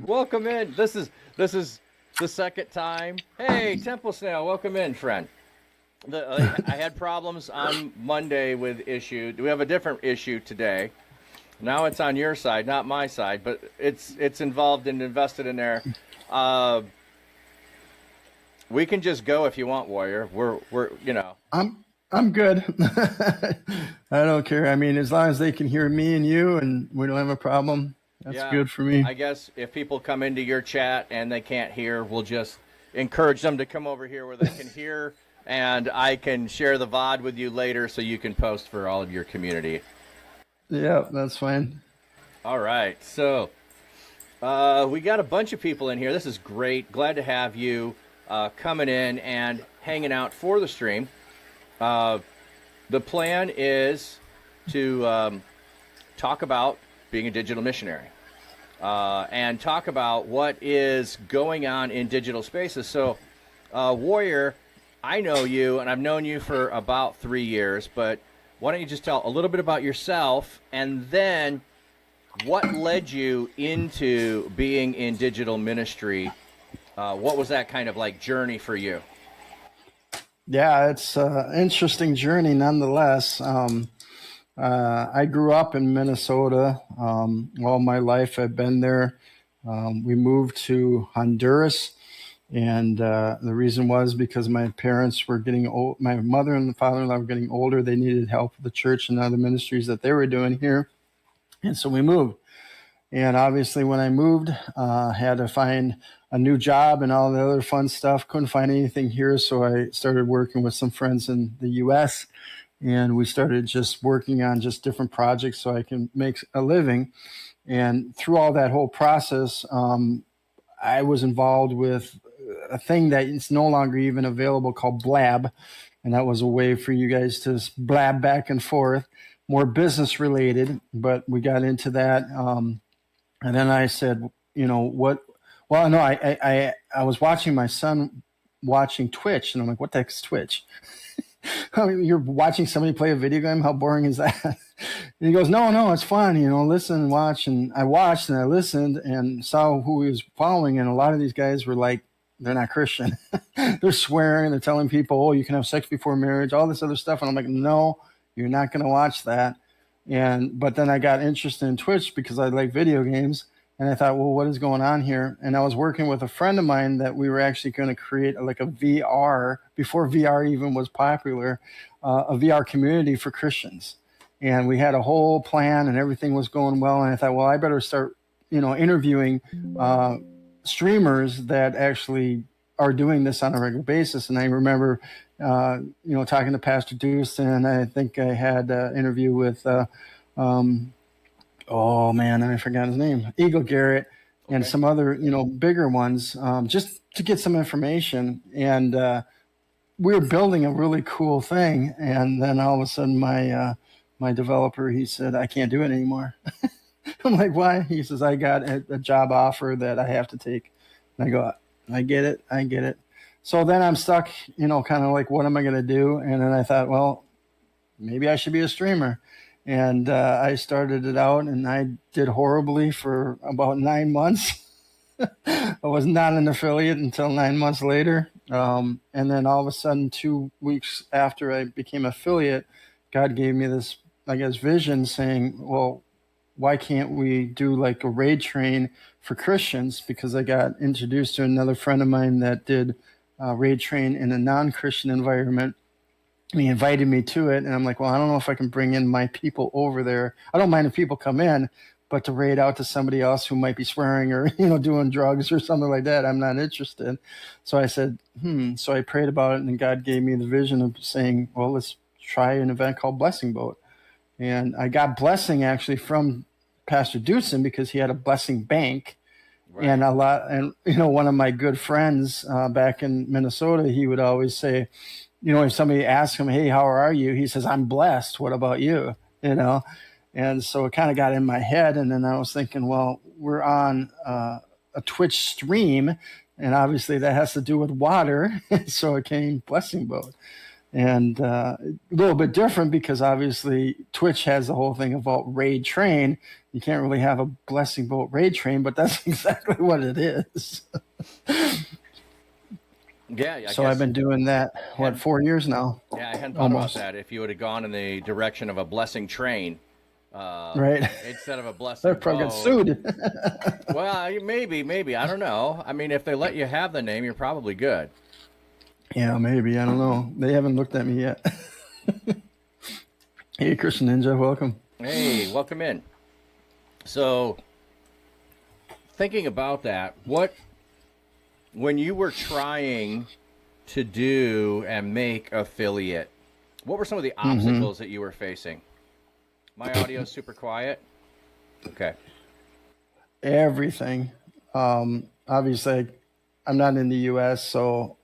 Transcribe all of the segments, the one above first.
Welcome in. This is the second time. Hey, Temple Snail, welcome in, friend. I had problems on Monday with issue. Do we have a different issue today? Now it's on your side, not my side, but it's involved and invested in there. Uh, we can just go if you want, Warrior. We're. I'm good. I don't care. I mean, as long as they can hear me and you and we don't have a problem, that's Yeah. good for me. I guess if people come into your chat and they can't hear, we'll just encourage them to come over here where they can hear, and I can share the VOD with you later so you can post for all of your community. Yeah, that's fine. All right. So we got a bunch of people in here. This is great. Glad to have you coming in and hanging out for the stream. The plan is to talk about being a digital missionary and talk about what is going on in digital spaces. So, Warrior, I know you, and I've known you for about 3 years, but why don't you just tell a little bit about yourself, and then what led you into being in digital ministry? What was that kind of like journey for you? Yeah, it's an interesting journey nonetheless. I grew up in Minnesota. All my life I've been there. We moved to Honduras, and the reason was because my parents were getting old. My mother and father-in-law were getting older. They needed help with the church and other ministries that they were doing here, and so we moved. And obviously, when I moved, had to find a new job and all the other fun stuff. Couldn't find anything here, so I started working with some friends in the U.S., and we started just working on just different projects so I can make a living. And through all that whole process, I was involved with a thing that is no longer even available called Blab. And that was a way for you guys to blab back and forth, more business related. But we got into that. And then I said, you know, what? Well, no, I was watching my son watching Twitch, and I'm like, what the heck is Twitch? I mean, you're watching somebody play a video game. How boring is that? And he goes, no, it's fun. You know, listen and watch. And I watched and I listened and saw who he was following. And a lot of these guys were like, they're not Christian. They're swearing. They're telling people, oh, you can have sex before marriage, all this other stuff. And I'm like, no, you're not going to watch that. But then I got interested in Twitch because I like video games. And I thought, well, what is going on here? And I was working with a friend of mine that we were actually going to create like a VR, before VR even was popular, a VR community for Christians. And we had a whole plan and everything was going well. And I thought, well, I better start, interviewing streamers that actually are doing this on a regular basis. And I remember, talking to Pastor Deuce, and I think I had an interview with, oh man, I forgot his name, Eagle Garrett, and some other, bigger ones, just to get some information. And we were building a really cool thing. And then all of a sudden my developer, he said, I can't do it anymore. I'm like, why? He says, I got a job offer that I have to take. And I go, I get it. So then I'm stuck, kind of like, what am I going to do? And then I thought, well, maybe I should be a streamer. And I started it out, and I did horribly for about 9 months. I was not an affiliate until 9 months later. And then all of a sudden, 2 weeks after I became affiliate, God gave me this, vision saying, well, why can't we do like a raid train for Christians? Because I got introduced to another friend of mine that did raid train in a non-Christian environment. And he invited me to it, and I'm like, well, I don't know if I can bring in my people over there. I don't mind if people come in, but to raid out to somebody else who might be swearing or, doing drugs or something like that, I'm not interested. So I said, So I prayed about it, and God gave me the vision of saying, well, let's try an event called Blessing Boat. And I got blessing actually from Pastor Dudson because he had a blessing bank. Right. And one of my good friends back in Minnesota, he would always say, if somebody asks him, hey, how are you? He says, I'm blessed. What about you? And so it kind of got in my head. And then I was thinking, well, we're on a Twitch stream, and obviously that has to do with water. So it came Blessing Boat. And a little bit different because obviously Twitch has the whole thing about raid train. You can't really have a blessing bolt raid train, but that's exactly what it is. Yeah, I So I've guess. been doing that, what, Had 4 years now? Yeah, I hadn't thought about Almost. that. If you would have gone in the direction of a blessing train Right. instead of a I blessing probably got boat, sued. well, maybe I don't know. I mean, if they let you have the name, you're probably good. Yeah, maybe. I don't know. They haven't looked at me yet. Hey, Christian Ninja, welcome. Hey, welcome in. So, thinking about that, when you were trying to do and make affiliate, what were some of the obstacles that you were facing? My audio is super quiet. Okay. Everything. Obviously, I'm not in the US, so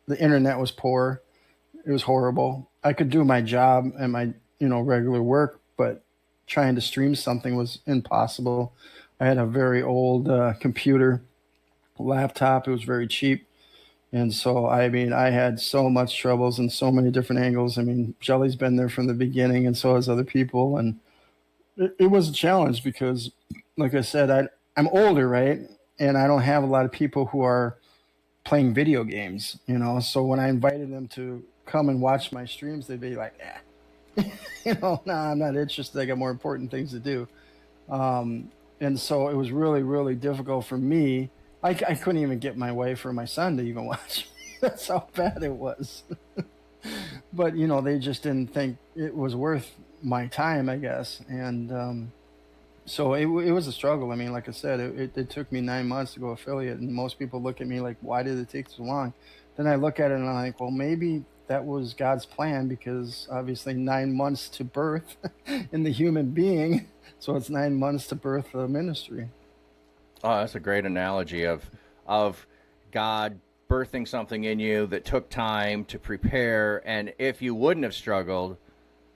the internet was poor. It was horrible. I could do my job and my, regular work, but trying to stream something was impossible. I had a very old computer, laptop. It was very cheap. And so, I mean, I had so much troubles and so many different angles. I mean, Jelly's been there from the beginning, and so has other people. And it was a challenge because, like I said, I'm older, right? And I don't have a lot of people who are playing video games, So when I invited them to come and watch my streams, they'd be like, nah, I'm not interested. I got more important things to do. And so it was really, really difficult for me. I couldn't even get my wife or my son to even watch. That's how bad it was. But they just didn't think it was worth my time, I guess. And so it was a struggle. I mean, like I said, it took me 9 months to go affiliate, and most people look at me like, why did it take so long? Then I look at it and I'm like, well, maybe that was God's plan, because obviously 9 months to birth in the human being, so it's 9 months to birth the ministry. Oh, that's a great analogy of God birthing something in you that took time to prepare, and if you wouldn't have struggled,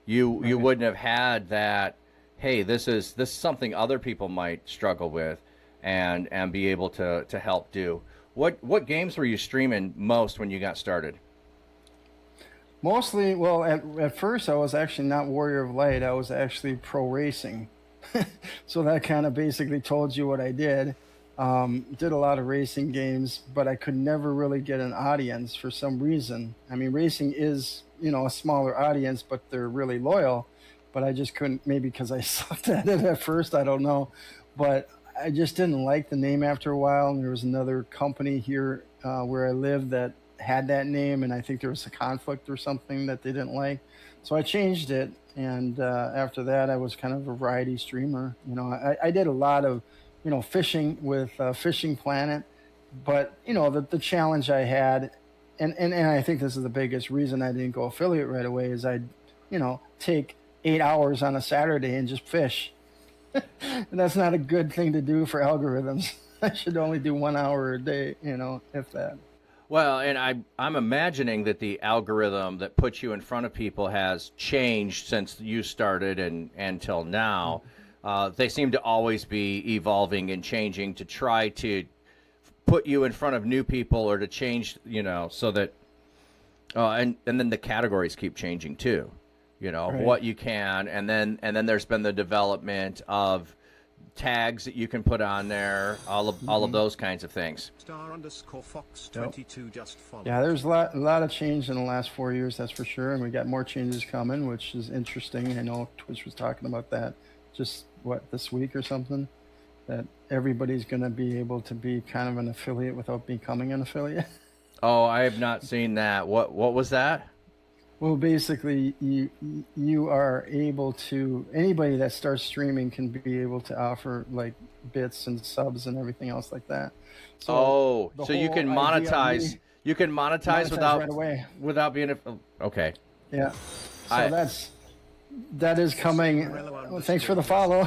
you Right. wouldn't have had that. Hey, this is something other people might struggle with, and be able to help do. What games were you streaming most when you got started? Mostly, well, at first I was actually not Warrior of Light. I was actually pro racing. So that kind of basically told you what I did. Did a lot of racing games, but I could never really get an audience for some reason. I mean, racing is, a smaller audience, but they're really loyal. But I just couldn't, maybe because I sucked at it at first, I don't know. But I just didn't like the name after a while. And there was another company here where I lived that had that name, and I think there was a conflict or something that they didn't like. So I changed it, and after that, I was kind of a variety streamer. I did a lot of, fishing with Fishing Planet, but the challenge I had, and I think this is the biggest reason I didn't go affiliate right away, is I'd, take 8 hours on a Saturday and just fish, and that's not a good thing to do for algorithms. I should only do 1 hour a day, if that. Well, and I'm imagining that the algorithm that puts you in front of people has changed since you started and until now. They seem to always be evolving and changing to try to put you in front of new people, or to change, so that and then the categories keep changing too. Right. What you can, and then there's been the development of tags that you can put on there, all of Mhm. those kinds of things. Star underscore Fox Yep. 22 just Yeah, followed. there's a lot of change in the last 4 years, that's for sure, and we got more changes coming, which is interesting. I know Twitch was talking about that just this week or something, that everybody's going to be able to be kind of an affiliate without becoming an affiliate. Oh, I have not seen that. What was that? Well, basically, you are able to, anybody that starts streaming can be able to offer like bits and subs and everything else like that. So Oh, the so you whole can idea of monetize. me You can monetize monetize right without away. being a. Okay. Yeah. So I that is coming. Morello Well, thanks for underscore the just follow.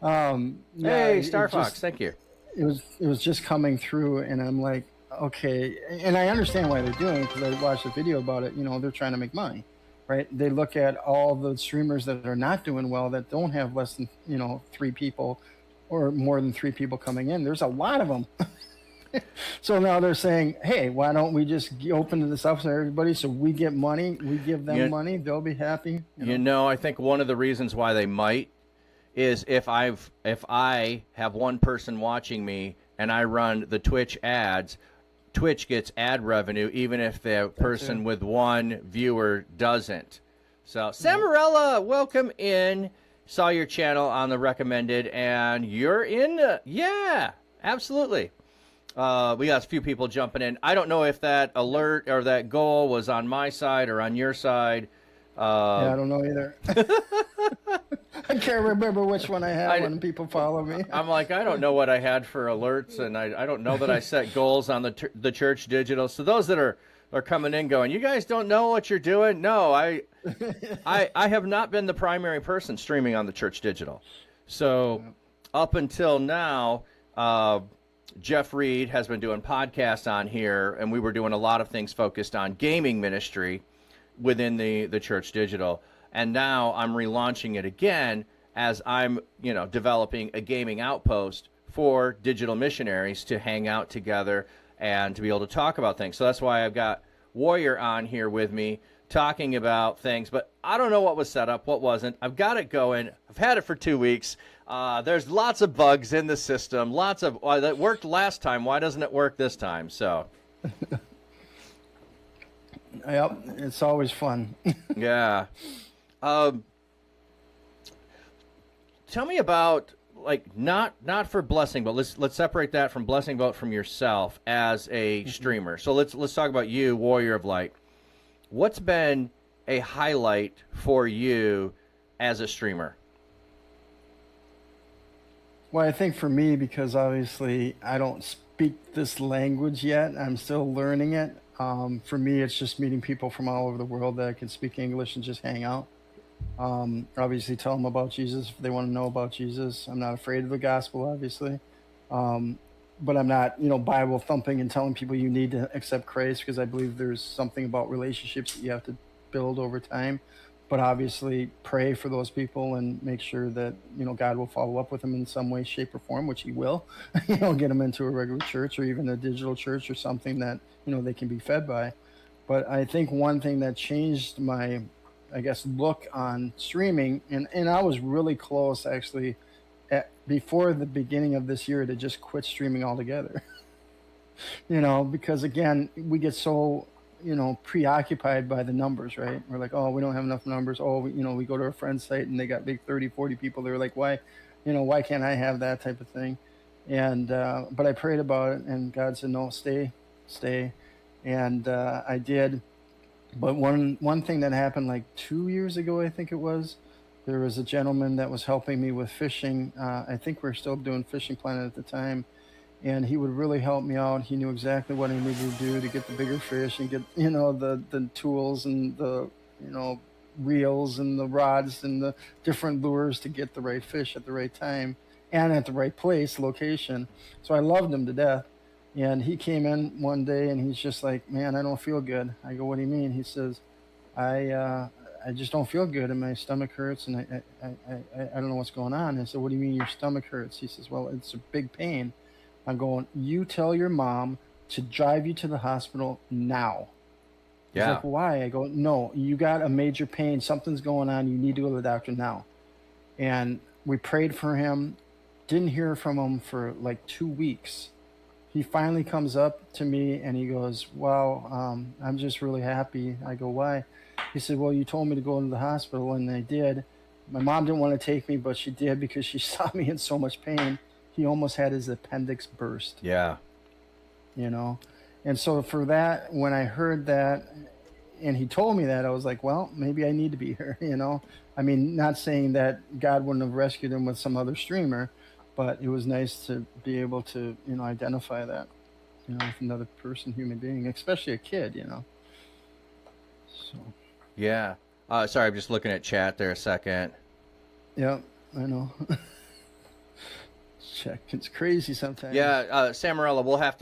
followed. Yeah, Hey, it Star Fox, just thank you. it was just coming through, and I'm like, okay, and I understand why they're doing it, because I watched a video about it. They're trying to make money, right? They look at all the streamers that are not doing well, that don't have less than 3 people or more than 3 people coming in. There's a lot of them. So now they're saying, hey, why don't we just open this up to everybody so we get money, we give them You, money, they'll be happy, you you know? know, I think one of the reasons why they might is if I have one person watching me and I run the Twitch ads, Twitch gets ad revenue even if the person with one viewer doesn't. So, Samarella, welcome in. Saw your channel on the recommended, and you're in. Yeah, absolutely. We got a few people jumping in. I don't know if that alert or that goal was on my side or on your side. Yeah, I don't know either. I can't remember which one I had when people follow me. I'm like, I don't know what I had for alerts, and I don't know that I set goals on the Church Digital. So those that are coming in going, you guys don't know what you're doing? No, I have not been the primary person streaming on the Church Digital. So up until now, Jeff Reed has been doing podcasts on here, and we were doing a lot of things focused on gaming ministry within the Church Digital. And now I'm relaunching it again as I'm, developing a gaming outpost for digital missionaries to hang out together and to be able to talk about things. So that's why I've got Warrior on here with me talking about things. But I don't know what was set up, what wasn't. I've got it going. I've had it for 2 weeks. There's lots of bugs in the system. That worked last time. Why doesn't it work this time? So. Yep, it's always fun. Yeah. Tell me about, like, not for blessing, but let's separate that from blessing, but from yourself as a streamer. So let's talk about you, Warrior of Light. What's been a highlight for you as a streamer? Well, I think for me, because obviously I don't speak this language yet, I'm still learning it. For me, it's just meeting people from all over the world that can speak English and just hang out. Obviously, tell them about Jesus if they want to know about Jesus. I'm not afraid of the gospel, obviously. But I'm not, Bible thumping and telling people you need to accept Christ, because I believe there's something about relationships that you have to build over time. But obviously, pray for those people and make sure that, God will follow up with them in some way, shape, or form, which he will, get them into a regular church or even a digital church or something that, they can be fed by. But I think one thing that changed my, I guess, look on streaming, and I was really close actually before the beginning of this year to just quit streaming altogether. Because again, we get so, preoccupied by the numbers, right? We're like, oh, we don't have enough numbers. Oh, we go to a friend's site and they got big 30, 40 people. They're like, why can't I have that type of thing? And, but I prayed about it and God said, no, stay. And I did. But one thing that happened like 2 years ago, I think it was, there was a gentleman that was helping me with fishing. I think we're still doing Fishing Planet at the time. And he would really help me out. He knew exactly what I needed to do to get the bigger fish and get, the tools and the, reels and the rods and the different lures to get the right fish at the right time and at the right place, location. So I loved him to death. And he came in one day and he's just like, man, I don't feel good. I go, what do you mean? He says, I just don't feel good and my stomach hurts and I don't know what's going on. I said, what do you mean your stomach hurts? He says, well, it's a big pain. I'm going, you tell your mom to drive you to the hospital now. He's like, why? I go, no, you got a major pain. Something's going on. You need to go to the doctor now. And we prayed for him. Didn't hear from him for like 2 weeks. He finally comes up to me and he goes, wow, I'm just really happy. I go, why? He said, well, you told me to go to the hospital, and I did. My mom didn't want to take me, but she did because she saw me in so much pain. He almost had his appendix burst. Yeah. And so for that, when I heard that and he told me that, I was like, well, maybe I need to be here, I mean, not saying that God wouldn't have rescued him with some other streamer, but it was nice to be able to, identify that, with another person, human being, especially a kid, So. Yeah. Sorry, I'm just looking at chat there a second. Yeah, I know. Check. It's crazy sometimes. Yeah, Samarella, we'll have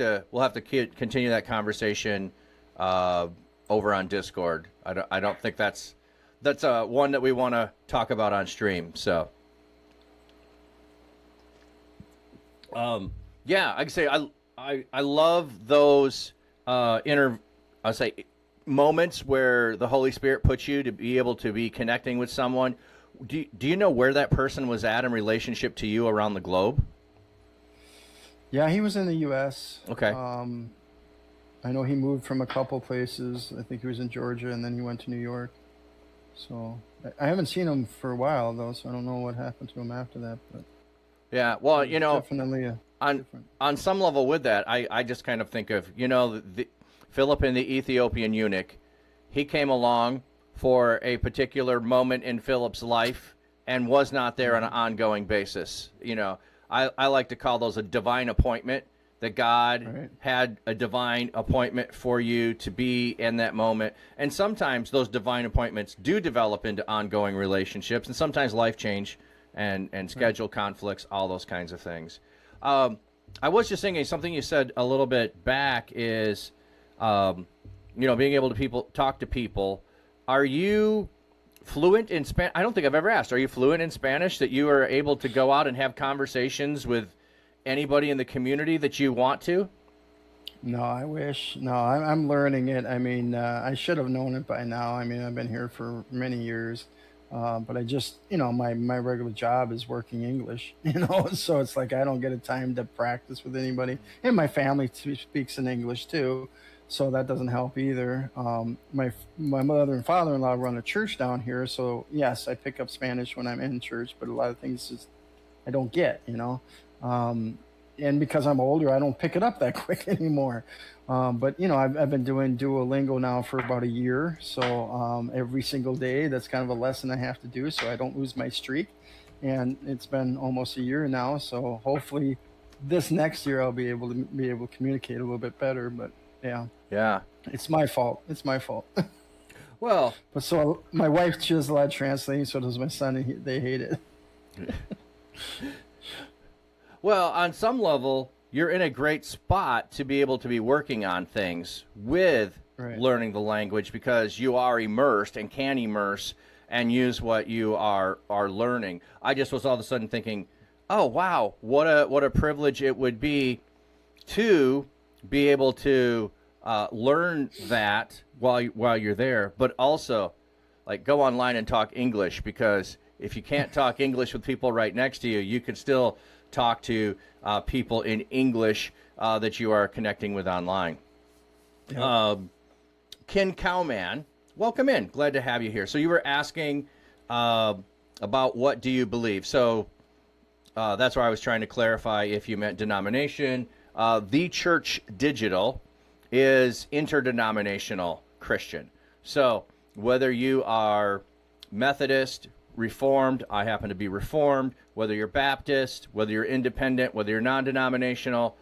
to continue that conversation over on Discord. I don't think that's one that we want to talk about on stream. So, yeah, I can say I love those I'll say moments where the Holy Spirit puts you to be able to be connecting with someone. Do you know where that person was at in relationship to you around the globe? Yeah, he was in the U.S. Okay. I know he moved from a couple places. I think he was in Georgia, and then he went to New York. So I haven't seen him for a while though, so I don't know what happened to him after that. But Yeah. Well, it was definitely a on different. on some level with that, I just kind of think of, Philip and the Ethiopian eunuch. He came along for a particular moment in Philip's life and was not there on an ongoing basis. I like to call those a divine appointment, that God Right. had a divine appointment for you to be in that moment. And sometimes those divine appointments do develop into ongoing relationships, and sometimes life change and schedule conflicts, all those kinds of things. I was just thinking something you said a little bit back is, being able to talk to people. Are you fluent in Spanish? I don't think I've ever asked. Are you fluent in Spanish, that you are able to go out and have conversations with anybody in the community that you want to? No, I wish. No, I'm learning it. I mean, I should have known it by now. I mean, I've been here for many years, but I just, my regular job is working English, so it's like I don't get a time to practice with anybody. And my family speaks in English too, so that doesn't help either. My mother and father-in-law run a church down here, so yes, I pick up Spanish when I'm in church, but a lot of things just I don't get. Um, and because I'm older, I don't pick it up that quick anymore. But I've been doing Duolingo now for about a year, so every single day that's kind of a lesson I have to do, so I don't lose my streak. And it's been almost a year now, so hopefully this next year I'll be able to communicate a little bit better. But yeah, Yeah. it's my fault. It's my fault. Well, But so my wife does a lot of translating, so does my son, and they hate it. well, on some level, you're in a great spot to be able to be working on things with Right. learning the language, because you are immersed and can immerse and use what you are learning. I just was all of a sudden thinking, oh wow, what a privilege it would be to be able to learn that while you're there, but also like go online and talk English, because if you can't talk English with people right next to you, you can still talk to people in English that you are connecting with online. Yep. Ken Cowman, welcome in. Glad to have you here. So you were asking about what do you believe. So that's where I was trying to clarify if you meant denomination. theChurch.digital is interdenominational Christian. So whether you are Methodist, Reformed, I happen to be Reformed, whether you're Baptist, whether you're independent, whether you're non-denominational,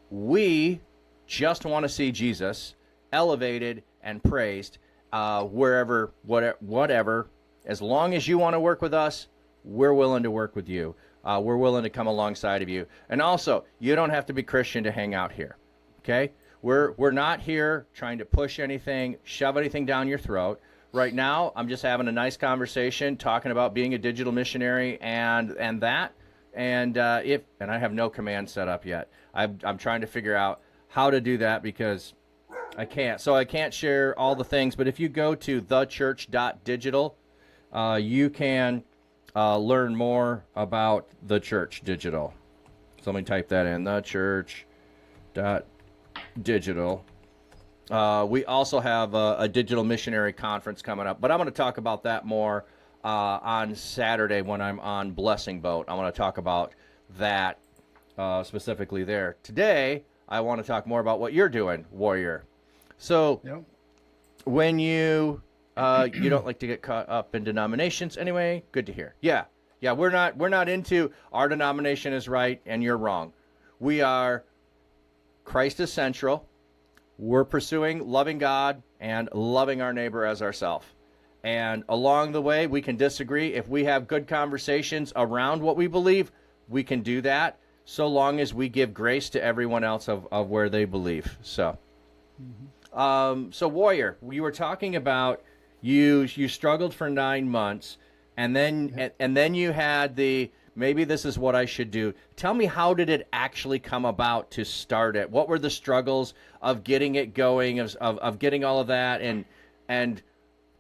we just want to see Jesus elevated and praised wherever, whatever. As long as you want to work with us, we're willing to work with you. We're willing to come alongside of you. And also, you don't have to be Christian to hang out here. Okay? We're not here trying to push anything, shove anything down your throat. Right now, I'm just having a nice conversation talking about being a digital missionary and that. And I have no command set up yet. I'm trying to figure out how to do that, because I can't. So I can't share all the things. But if you go to thechurch.digital, you can learn more about the church digital. So let me type that in, thechurch.digital. We also have a digital missionary conference coming up, but I'm going to talk about that more on Saturday when I'm on Blessing Boat. I want to talk about that specifically there. Today, I want to talk more about what you're doing, Warrior. So Yep. when you don't like to get caught up in denominations anyway, good to hear. Yeah, we're not into our denomination is right and you're wrong. We are Christ is central. We're pursuing loving God and loving our neighbor as ourselves. And along the way, we can disagree. If we have good conversations around what we believe, we can do that, so long as we give grace to everyone else of where they believe. So, so Warrior, you were talking about you struggled for 9 months, and then you had the maybe this is what I should do. Tell me, how did it actually come about to start it? What were the struggles of getting it going, of getting all of that? And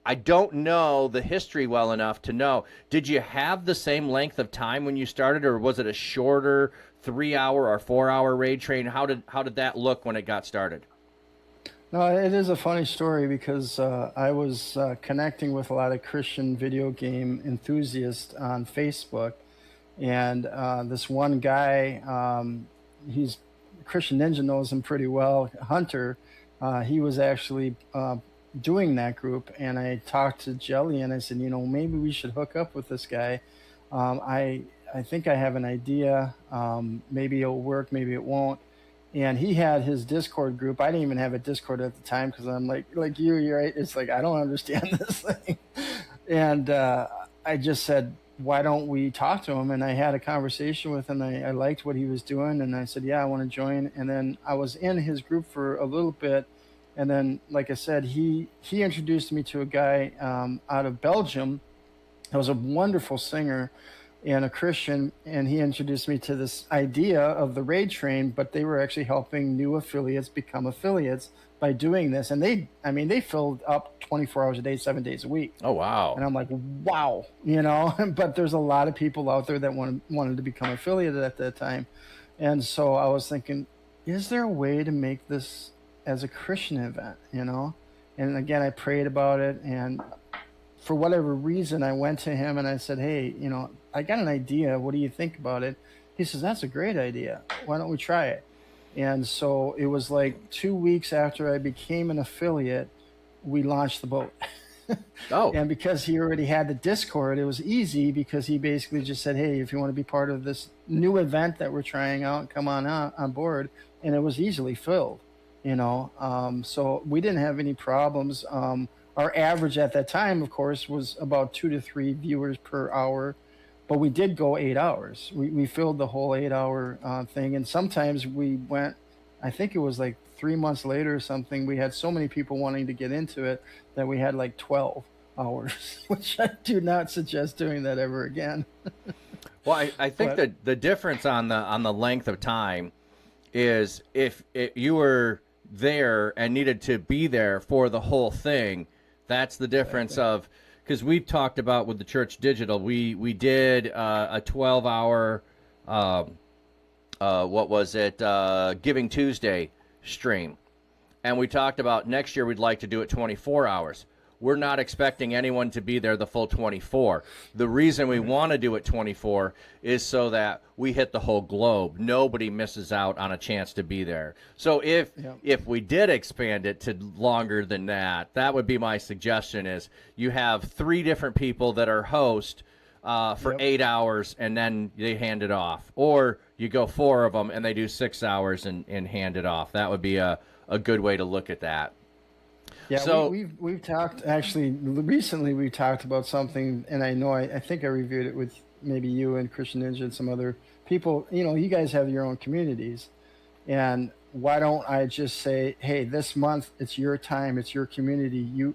I don't know the history well enough to know. Did you have the same length of time when you started, or was it a shorter 3-hour or 4-hour raid train? How did that look when it got started? No, it is a funny story because I was connecting with a lot of Christian video game enthusiasts on Facebook, and this one guy, he's Christian Ninja knows him pretty well, Hunter. He was actually doing that group, and I talked to Jelly, and I said, maybe we should hook up with this guy. I think I have an idea. Maybe it'll work, maybe it won't. And he had his Discord group. I didn't even have a Discord at the time because I'm like you're right. It's like, I don't understand this thing. And I just said, why don't we talk to him? And I had a conversation with him. I liked what he was doing. And I said, yeah, I want to join. And then I was in his group for a little bit. And then, like I said, he introduced me to a guy out of Belgium. He was a wonderful singer and a Christian, and he introduced me to this idea of the raid train, but they were actually helping new affiliates become affiliates by doing this. And they filled up 24 hours a day, 7 days a week. Oh, wow. And I'm like, wow, but there's a lot of people out there that wanted to become affiliated at that time. And so I was thinking, is there a way to make this as a Christian event, And again, I prayed about it, and for whatever reason, I went to him and I said, hey, I got an idea. What do you think about it? He says, that's a great idea. Why don't we try it? And so it was like 2 weeks after I became an affiliate, we launched the boat. Oh. And because he already had the Discord, it was easy because he basically just said, hey, if you want to be part of this new event that we're trying out, come on board. And it was easily filled, So we didn't have any problems. Our average at that time, of course, was about 2 to 3 viewers per hour, but we did go 8 hours. We filled the whole 8-hour thing, and sometimes we went, I think it was like 3 months later or something, we had so many people wanting to get into it that we had like 12 hours, which I do not suggest doing that ever again. Well, I think that the difference on the length of time is if you were there and needed to be there for the whole thing. That's the difference of, because we've talked about with the Church Digital, we did a 12-hour, Giving Tuesday stream. And we talked about next year we'd like to do it 24 hours. We're not expecting anyone to be there the full 24. The reason we want to do it 24 is so that we hit the whole globe. Nobody misses out on a chance to be there. So if we did expand it to longer than that, that would be my suggestion, is you have 3 different people that are host for 8 hours, and then they hand it off. Or you go 4 of them, and they do 6 hours and hand it off. That would be a good way to look at that. Yeah, so we've talked, actually recently we talked about something, and I think I reviewed it with maybe you and Christian Ninja and some other people. You guys have your own communities, and why don't I just say, hey, this month it's your time, it's your community, you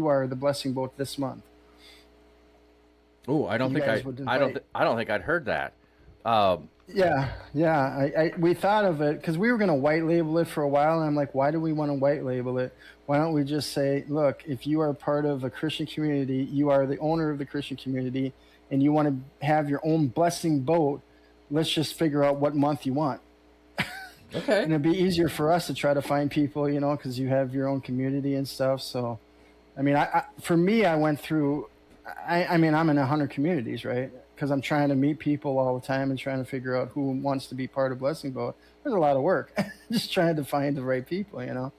are the blessing boat this month. Oh, I don't think I'd heard that. We thought of it because we were going to white label it for a while, and I'm like, why do we want to white label it? Why don't we just say, look, if you are part of a Christian community, you are the owner of the Christian community, and you want to have your own blessing boat, let's just figure out what month you want. Okay. And it'd be easier for us to try to find people, because you have your own community and stuff. So, for me, I went through, I'm in 100 communities, right? Because I'm trying to meet people all the time and trying to figure out who wants to be part of Blessing Boat. There's a lot of work, just trying to find the right people,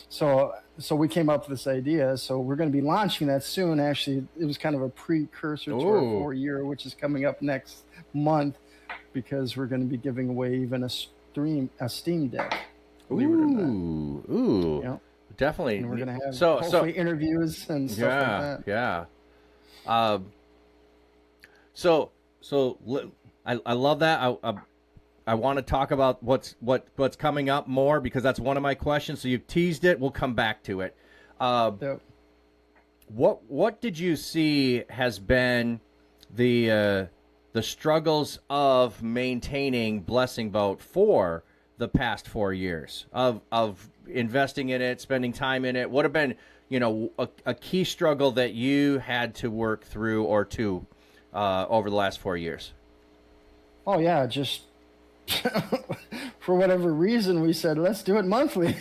So we came up with this idea. So we're going to be launching that soon. Actually, it was kind of a precursor to our 4-year, which is coming up next month, because we're going to be giving away even a Steam Deck. Believe it or not. Ooh. Definitely. And we're going to have hopefully interviews and stuff like that. Yeah. So I love that. I want to talk about what's coming up more, because that's one of my questions. So you've teased it. We'll come back to it. What did you see has been the the struggles of maintaining Blessing Boat for the past 4 years of investing in it, spending time in it? What have been, a key struggle that you had to work through or to over the last 4 years? Oh yeah, just for whatever reason, we said, let's do it monthly.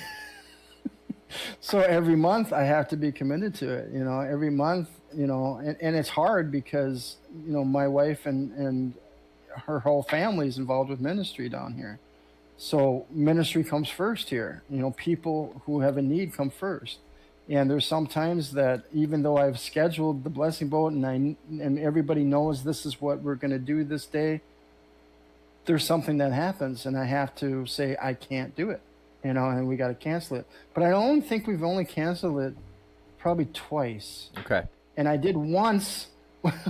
So every month I have to be committed to it, every month, and it's hard because, my wife and her whole family is involved with ministry down here. So ministry comes first here. People who have a need come first. And there's sometimes that even though I've scheduled the Blessing Boat and everybody knows this is what we're going to do this day, there's something that happens and I have to say I can't do it, and we got to cancel it. But I don't think we've only canceled it probably twice. Okay. And I did once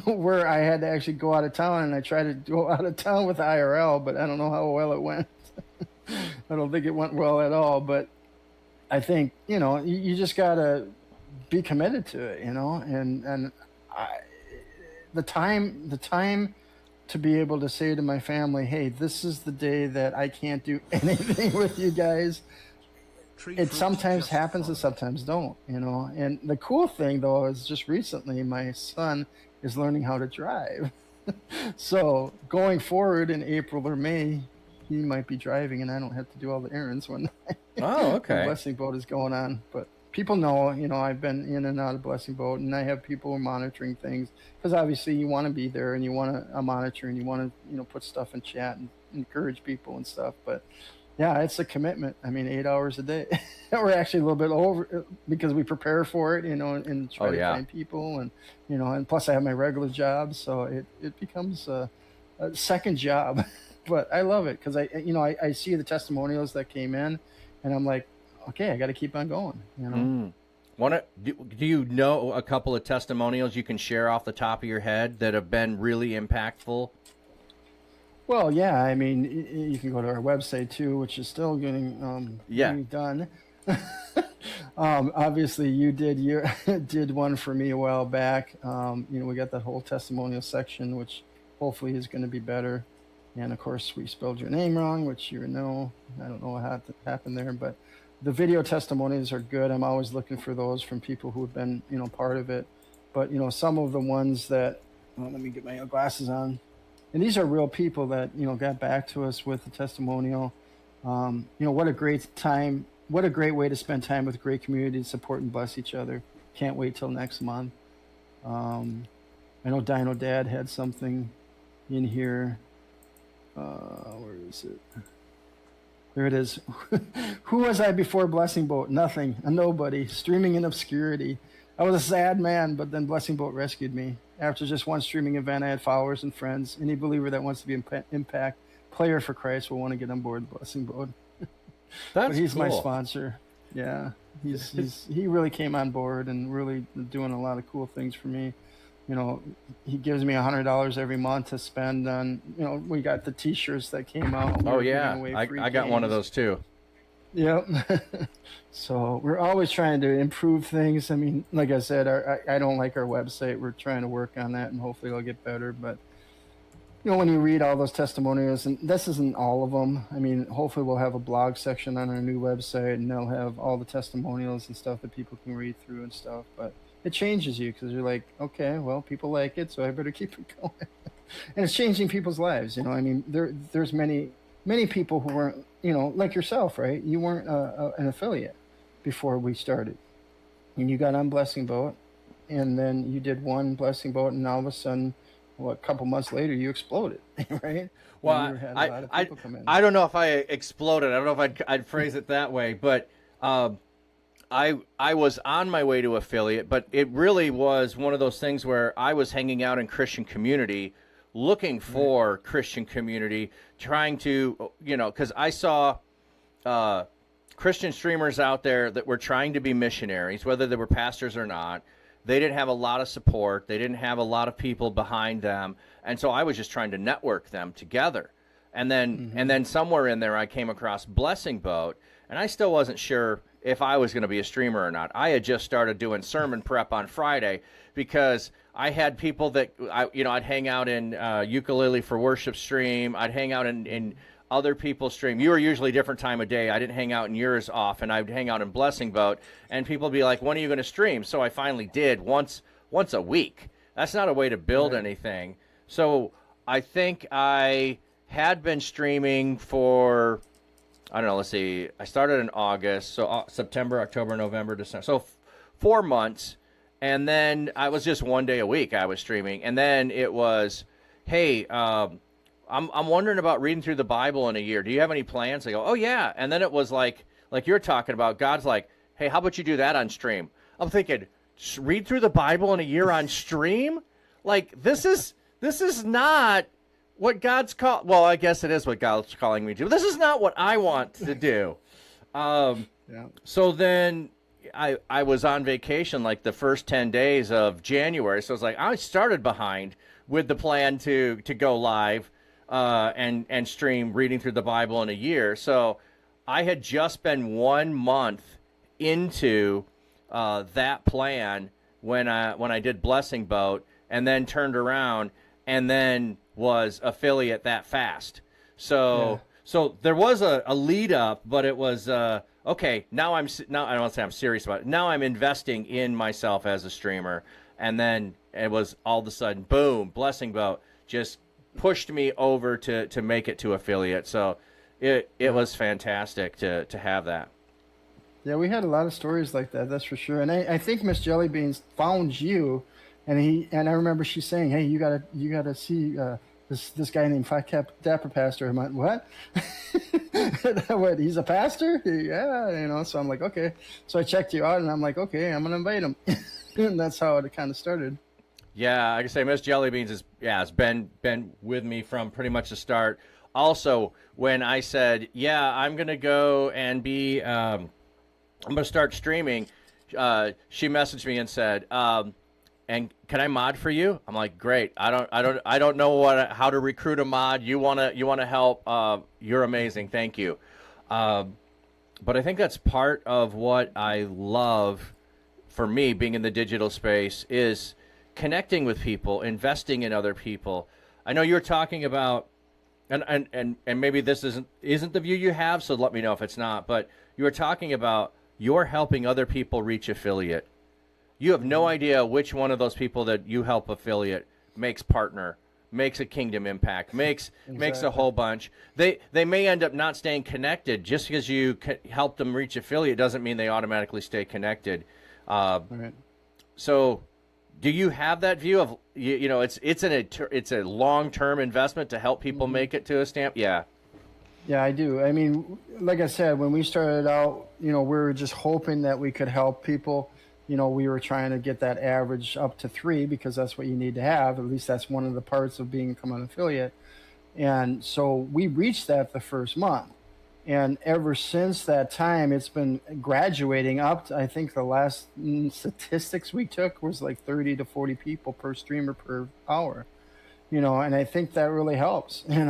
where I had to actually go out of town, and I tried to go out of town with IRL, but I don't know how well it went. I don't think it went well at all, but I think, you just got to be committed to it, and the time to be able to say to my family, hey, this is the day that I can't do anything with you guys. It sometimes happens and sometimes don't, And the cool thing, though, is just recently my son is learning how to drive. So going forward in April or May, he might be driving and I don't have to do all the errands when Oh, okay. the Blessing Boat is going on. But people know, I've been in and out of Blessing Boat, and I have people monitoring things because obviously you want to be there and you want to monitor and you want to, put stuff in chat and encourage people and stuff. But yeah, it's a commitment. I mean, 8 hours a day. We're actually a little bit over because we prepare for it, and try to find people and, and plus I have my regular job. So it becomes a second job, but I love it because I see the testimonials that came in and I'm like, okay, I got to keep on going, Do you know a couple of testimonials you can share off the top of your head that have been really impactful? Well, yeah, I mean, you can go to our website too, which is still getting being done. Obviously, you did one for me a while back. We got that whole testimonial section, which hopefully is going to be better. And of course, we spelled your name wrong, which I don't know what happened there, but the video testimonies are good. I'm always looking for those from people who have been, part of it. But, some of the ones that, let me get my glasses on. And these are real people that, got back to us with the testimonial. What a great time. What a great way to spend time with a great community, support and bless each other. Can't wait till next month. I know Dino Dad had something in here. Where is it? There it is. Who was I before Blessing Boat? Nothing. A nobody. Streaming in obscurity. I was a sad man, but then Blessing Boat rescued me. After just one streaming event, I had followers and friends. Any believer that wants to be impact player for Christ will want to get on board Blessing Boat. But he's cool. My sponsor. Yeah, he really came on board and really doing a lot of cool things for me. He gives me $100 every month to spend on. We got the T-shirts that came out. Oh yeah, I got one of those too. Yep. So we're always trying to improve things. I mean, like I said, I don't like our website. We're trying to work on that, and hopefully it'll get better. But when you read all those testimonials, and this isn't all of them. I mean, hopefully we'll have a blog section on our new website, and they'll have all the testimonials and stuff that people can read through and stuff. But it changes you because you're like, okay, well, people like it, so I better keep it going. And it's changing people's lives. I mean, there's many people who weren't, like yourself, right? You weren't an affiliate before we started, and you got on Blessing Boat, and then you did one Blessing Boat, and all of a sudden, a couple months later, you exploded, right? Well, I don't know if I exploded. I don't know if I'd phrase it that way, but I was on my way to affiliate, but it really was one of those things where I was hanging out in Christian community, looking for Christian community, trying to, because I saw Christian streamers out there that were trying to be missionaries, whether they were pastors or not. They didn't have a lot of support. They didn't have a lot of people behind them. And so I was just trying to network them together. And then somewhere in there I came across Blessing Boat, and I still wasn't sure if I was going to be a streamer or not. I had just started doing sermon prep on Friday because I had people that I'd hang out in Ukulele for Worship stream. I'd hang out in other people's stream. You were usually a different time of day. I didn't hang out in yours often. I'd hang out in Blessing Boat, and people would be like, "When are you going to stream?" So I finally did once a week. That's not a way to build anything. So I think I had been streaming for, I don't know, let's see, I started in August, so September, October, November, December, so 4 months, and then I was just 1 day a week I was streaming, and then it was, hey, I'm wondering about reading through the Bible in a year. Do you have any plans? I go, oh yeah, and then it was like you're talking about, God's like, hey, how about you do that on stream? I'm thinking, read through the Bible in a year on stream? Like, this is not what God's called. Well, I guess it is what God's calling me to. This is not what I want to do. Yeah. So then I was on vacation like the first 10 days of January. So it's like I started behind with the plan to go live and stream reading through the Bible in a year. So I had just been 1 month into that plan when I did Blessing Boat, and then turned around and then was affiliate that fast. So there was a lead up, but it was okay. Now I don't want to say I'm serious about it. Now I'm investing in myself as a streamer, and then it was all of a sudden, boom, Blessing Boat just pushed me over to make it to affiliate. So it was fantastic to have that. Yeah, we had a lot of stories like that, that's for sure. And I think Miss Jellybeans found you, and I remember she saying, "Hey, you gotta see this guy named Phi Kappa Dapper Pastor." I'm like, "What? What? He's a pastor?" Yeah, So I'm like, okay. So I checked you out, and I'm like, okay, I'm gonna invite him. And that's how it kind of started. Yeah, like I say, Miss Jellybeans has been with me from pretty much the start. Also, when I said, yeah, I'm gonna go and be I'm going to start streaming, she messaged me and said, and can I mod for you? I'm like, great. I don't know how to recruit a mod. You want to help? You're amazing. Thank you. But I think that's part of what I love for me being in the digital space is connecting with people, investing in other people. I know you're talking about, and maybe this isn't the view you have, so let me know if it's not, but you were talking about you're helping other people reach affiliate. You have no idea which one of those people that you help affiliate makes partner, makes a kingdom impact, makes a whole bunch. They may end up not staying connected. Just because you help them reach affiliate doesn't mean they automatically stay connected. Right. So do you have that view of, it's a long-term investment to help people make it to a stamp? Yeah. Yeah, I do. I mean, like I said, when we started out, we were just hoping that we could help people. We were trying to get that average up to 3 because that's what you need to have. At least that's one of the parts of becoming an affiliate. And so we reached that the first month. And ever since that time, it's been graduating up to, I think the last statistics we took was like 30 to 40 people per streamer per hour. And I think that really helps, and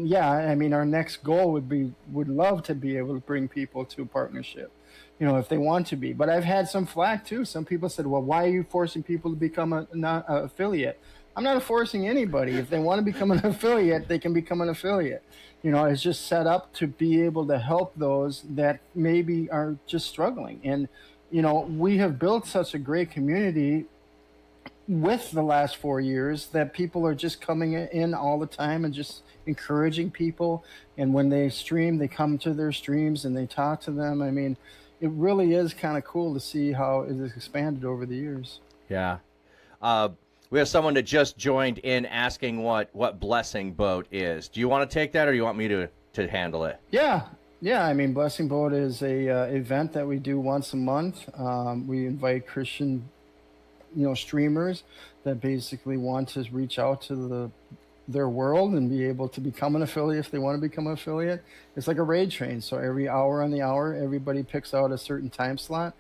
yeah, I mean, our next goal would love to be able to bring people to a partnership, if they want to be. But I've had some flack too. Some people said, well, why are you forcing people to become an affiliate? I'm not forcing anybody. If they want to become an affiliate, they can become an affiliate. It's just set up to be able to help those that maybe are just struggling. And, we have built such a great community with the last 4 years that people are just coming in all the time and just encouraging people. And when they stream, they come to their streams and they talk to them. I mean, it really is kind of cool to see how it has expanded over the years. Yeah. We have someone that just joined in asking what Blessing Boat is. Do you want to take that, or do you want me to handle it? Yeah. I mean, Blessing Boat is a event that we do once a month. We invite Christian streamers that basically want to reach out to their world and be able to become an affiliate if they want to become an affiliate. It's like a raid train. So every hour on the hour, everybody picks out a certain time slot.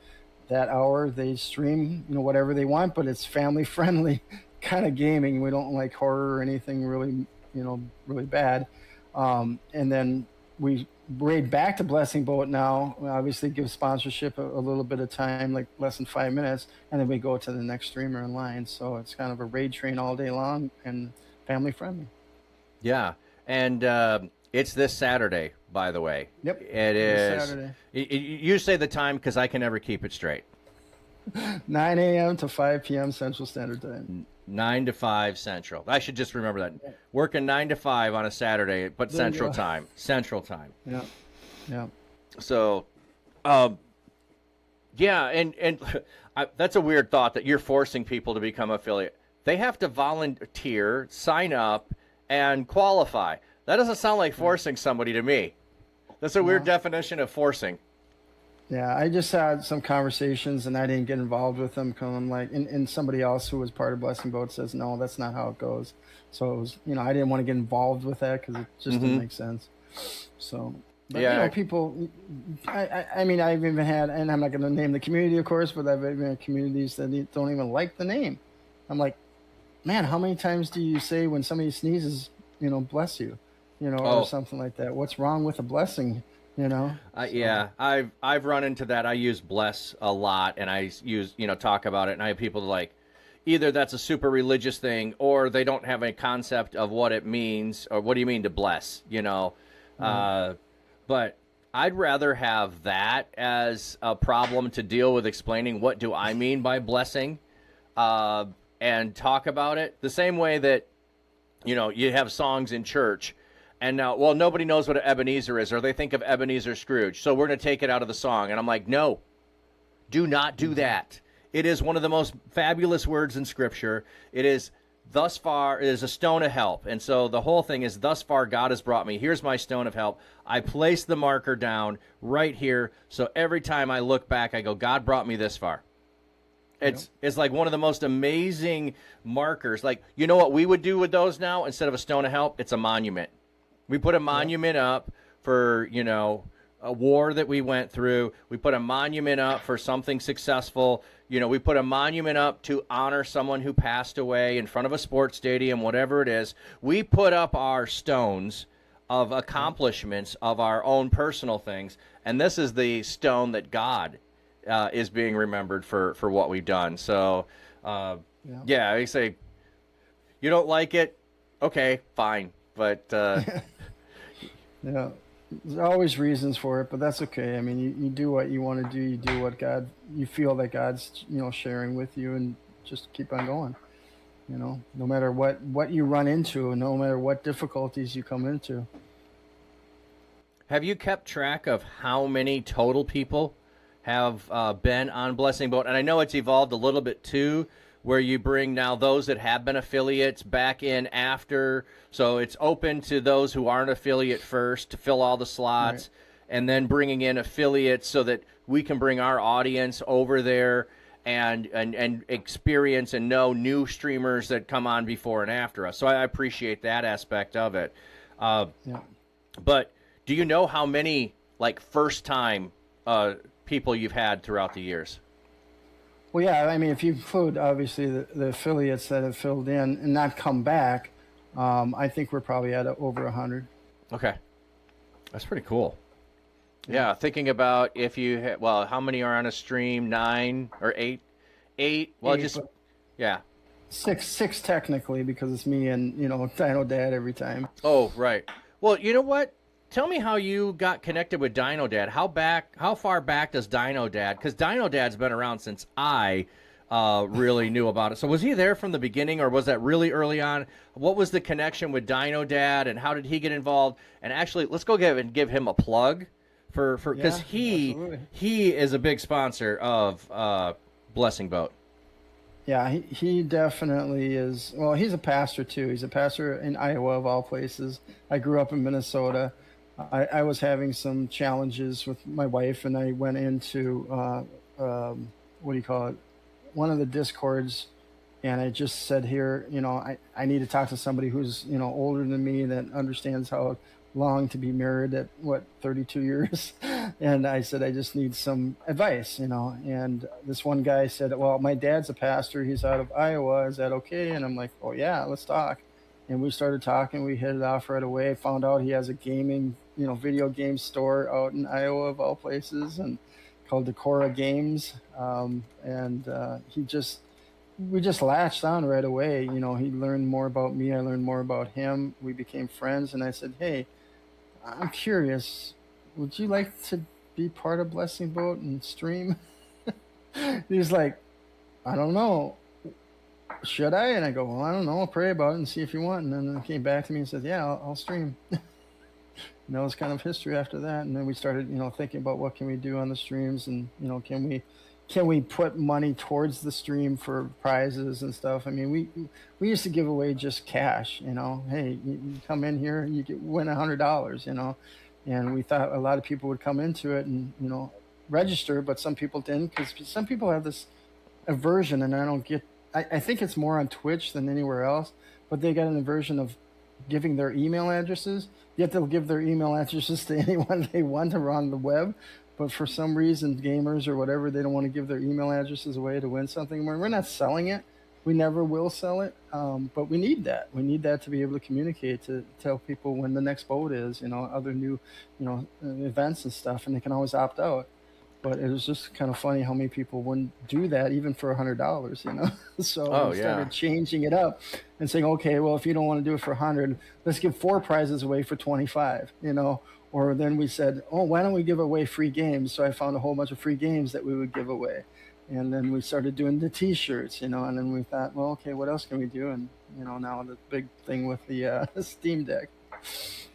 That hour they stream, whatever they want, but it's family friendly kind of gaming. We don't like horror or anything really, really bad. And then we raid back to Blessing Boat now. We obviously give sponsorship a little bit of time, like less than 5 minutes, and then we go to the next streamer in line. So it's kind of a raid train all day long and family friendly. Yeah, and it's this Saturday, by the way. Yep, It this is. Saturday, You say the time because I can never keep it straight. 9 a.m. to 5 p.m. Central Standard Time. 9 to 5 Central. I should just remember that. Working 9 to 5 on a Saturday, but There you Central go. Time. Central Time. Yeah, yeah. So, yeah, and that's a weird thought that you're forcing people to become affiliate. They have to volunteer, sign up, and qualify. That doesn't sound like forcing somebody to me. That's a weird definition of forcing. Yeah, I just had some conversations and I didn't get involved with them because I'm like, and somebody else who was part of Blessing Boat says, no, that's not how it goes. So it was, I didn't want to get involved with that because it just didn't make sense. So, but Yeah. people, I mean, I've even had, and I'm not going to name the community, of course, but I've even had communities that don't even like the name. I'm like, man, how many times do you say when somebody sneezes, bless you, or something like that? What's wrong with a blessing? Yeah, I've run into that. I use bless a lot, and I use talk about it, and I have people like, either that's a super religious thing, or they don't have a concept of what it means, or what do you mean to bless, But I'd rather have that as a problem to deal with explaining what do I mean by blessing, and talk about it the same way that you have songs in church. And now, well, nobody knows what an Ebenezer is, or they think of Ebenezer Scrooge. So we're going to take it out of the song. And I'm like, no, do not do that. It is one of the most fabulous words in Scripture. It is, thus far, it is a stone of help. And so the whole thing is, thus far, God has brought me. Here's my stone of help. I place the marker down right here. So every time I look back, I go, God brought me this far. It's like one of the most amazing markers. Like, you know what we would do with those now? Instead of a stone of help, it's a monument. We put a monument up for, a war that we went through. We put a monument up for something successful. We put a monument up to honor someone who passed away in front of a sports stadium, whatever it is. We put up our stones of accomplishments of our own personal things. And this is the stone that God is being remembered for what we've done. So, yeah, I say, you don't like it? Okay, fine. But yeah, there's always reasons for it, but that's okay. I mean, you do what you want to do. You do what you feel that God's, sharing with you, and just keep on going. No matter what you run into, no matter what difficulties you come into. Have you kept track of how many total people have been on Blessing Boat? And I know it's evolved a little bit too, where you bring now those that have been affiliates back in after. So it's open to those who aren't affiliate first to fill all the slots, and then bringing in affiliates so that we can bring our audience over there and experience and know new streamers that come on before and after us. So I appreciate that aspect of it. But do you know how many first-time people you've had throughout the years? Well, yeah, I mean, if you include, obviously, the affiliates that have filled in and not come back, I think we're probably at over 100. Okay. That's pretty cool. Yeah, thinking about if you, how many are on a stream? 9 or 8? 8? Well, 8, just, yeah. 6 technically, because it's me and, Dino Dad every time. Oh, right. Well, you know what? Tell me how you got connected with Dino Dad. How far back does Dino Dad? Because Dino Dad's been around since I really knew about it. So was he there from the beginning, or was that really early on? What was the connection with Dino Dad, and how did he get involved? And actually, let's go give him a plug for because he is a big sponsor of Blessing Boat. Yeah, he definitely is. Well, he's a pastor too. He's a pastor in Iowa, of all places. I grew up in Minnesota. I was having some challenges with my wife, and I went into what do you call it? One of the discords, and I just said, here, I need to talk to somebody who's older than me, that understands how long to be married at 32 years. And I said, I just need some advice, and this one guy said, well, my dad's a pastor, he's out of Iowa, is that okay? And I'm like, oh yeah, let's talk. and we started talking. We hit it off right away. Found out he has a gaming, video game store out in Iowa of all places, and called Decora Games. And we just latched on right away. He learned more about me. I learned more about him. We became friends, and I said, "Hey, I'm curious. Would you like to be part of Blessing Boat and stream?" He's like, "I don't know. Should I?" And I go, "Well, I don't know. I'll pray about it and see if you want." And then he came back to me and said, "Yeah, I'll stream." And that was kind of history after that. And then we started, thinking about what can we do on the streams, and can we put money towards the stream for prizes and stuff. I mean, we used to give away just cash. Hey, you come in here, you win $100. And we thought a lot of people would come into it and register, but some people didn't, because some people have this aversion, and I don't get. I think it's more on Twitch than anywhere else, but they got an aversion of giving their email addresses. Yet they'll give their email addresses to anyone they want around the web. But for some reason, gamers or whatever, they don't want to give their email addresses away to win something. We're not selling it. We never will sell it. But we need that. We need that to be able to communicate, to tell people when the next boat is, other new, events and stuff, and they can always opt out. But it was just kind of funny how many people wouldn't do that even for $100, So we started changing it up and saying, okay, well, if you don't want to do it for 100, let's give 4 prizes away for 25, Or then we said, oh, why don't we give away free games? So I found a whole bunch of free games that we would give away. And then we started doing the T-shirts, and then we thought, well, okay, what else can we do? And, now the big thing with the Steam Deck.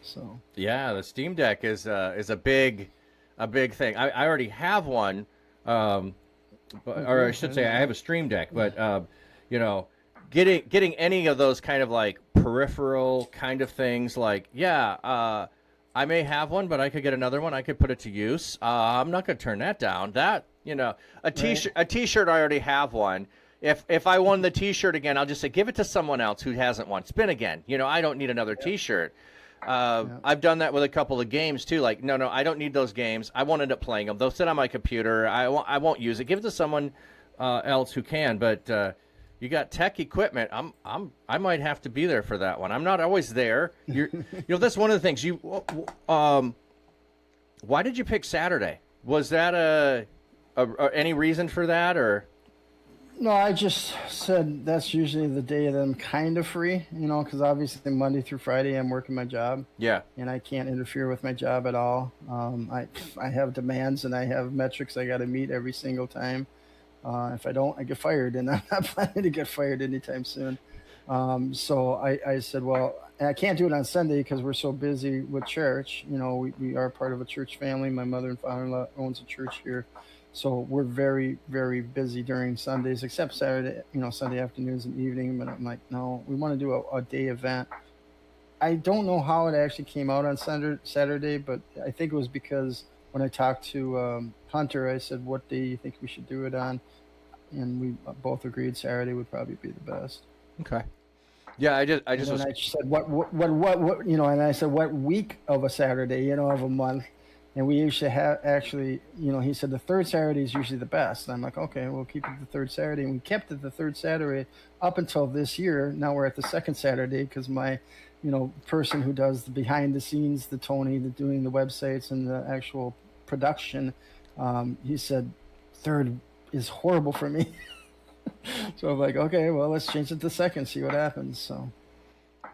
So yeah, the Steam Deck is a big thing. I already have one, or I should say I have a Stream Deck, but getting any of those kind of like peripheral kind of things, like I may have one, but I could get another one. I could put it to use. I'm not going to turn that down. That a T-shirt, I already have one. If I won the T-shirt again, I'll just say give it to someone else who hasn't one. Spin again. I don't need another T-shirt. I've done that with a couple of games too. Like, no, I don't need those games. I won't end up playing them. They'll sit on my computer. I won't use it. Give it to someone else who can. But you got tech equipment. I might have to be there for that one. I'm not always there. That's one of the things. Why did you pick Saturday? Was that any reason for that, or? No, I just said that's usually the day that I'm kind of free, because obviously Monday through Friday I'm working my job. Yeah. And I can't interfere with my job at all. I have demands and I have metrics I got to meet every single time. If I don't, I get fired, and I'm not planning to get fired anytime soon. So I said, well, and I can't do it on Sunday because we're so busy with church. We are part of a church family. My mother and father-in-law owns a church here. So we're very, very busy during Sundays, except Saturday, Sunday afternoons and evening. But I'm like, no, we want to do a day event. I don't know how it actually came out on Saturday, but I think it was because when I talked to Hunter, I said, what day do you think we should do it on? And we both agreed Saturday would probably be the best. Okay. Yeah, I just and I said, what, and I said, what week of a Saturday, of a month? And we usually have he said the third Saturday is usually the best. And I'm like, okay, we'll keep it the third Saturday. And we kept it the third Saturday up until this year. Now we're at the second Saturday because my, person who does the behind the scenes, the Tony, doing the websites and the actual production, he said third is horrible for me. So I'm like, okay, well, let's change it to second, see what happens. So.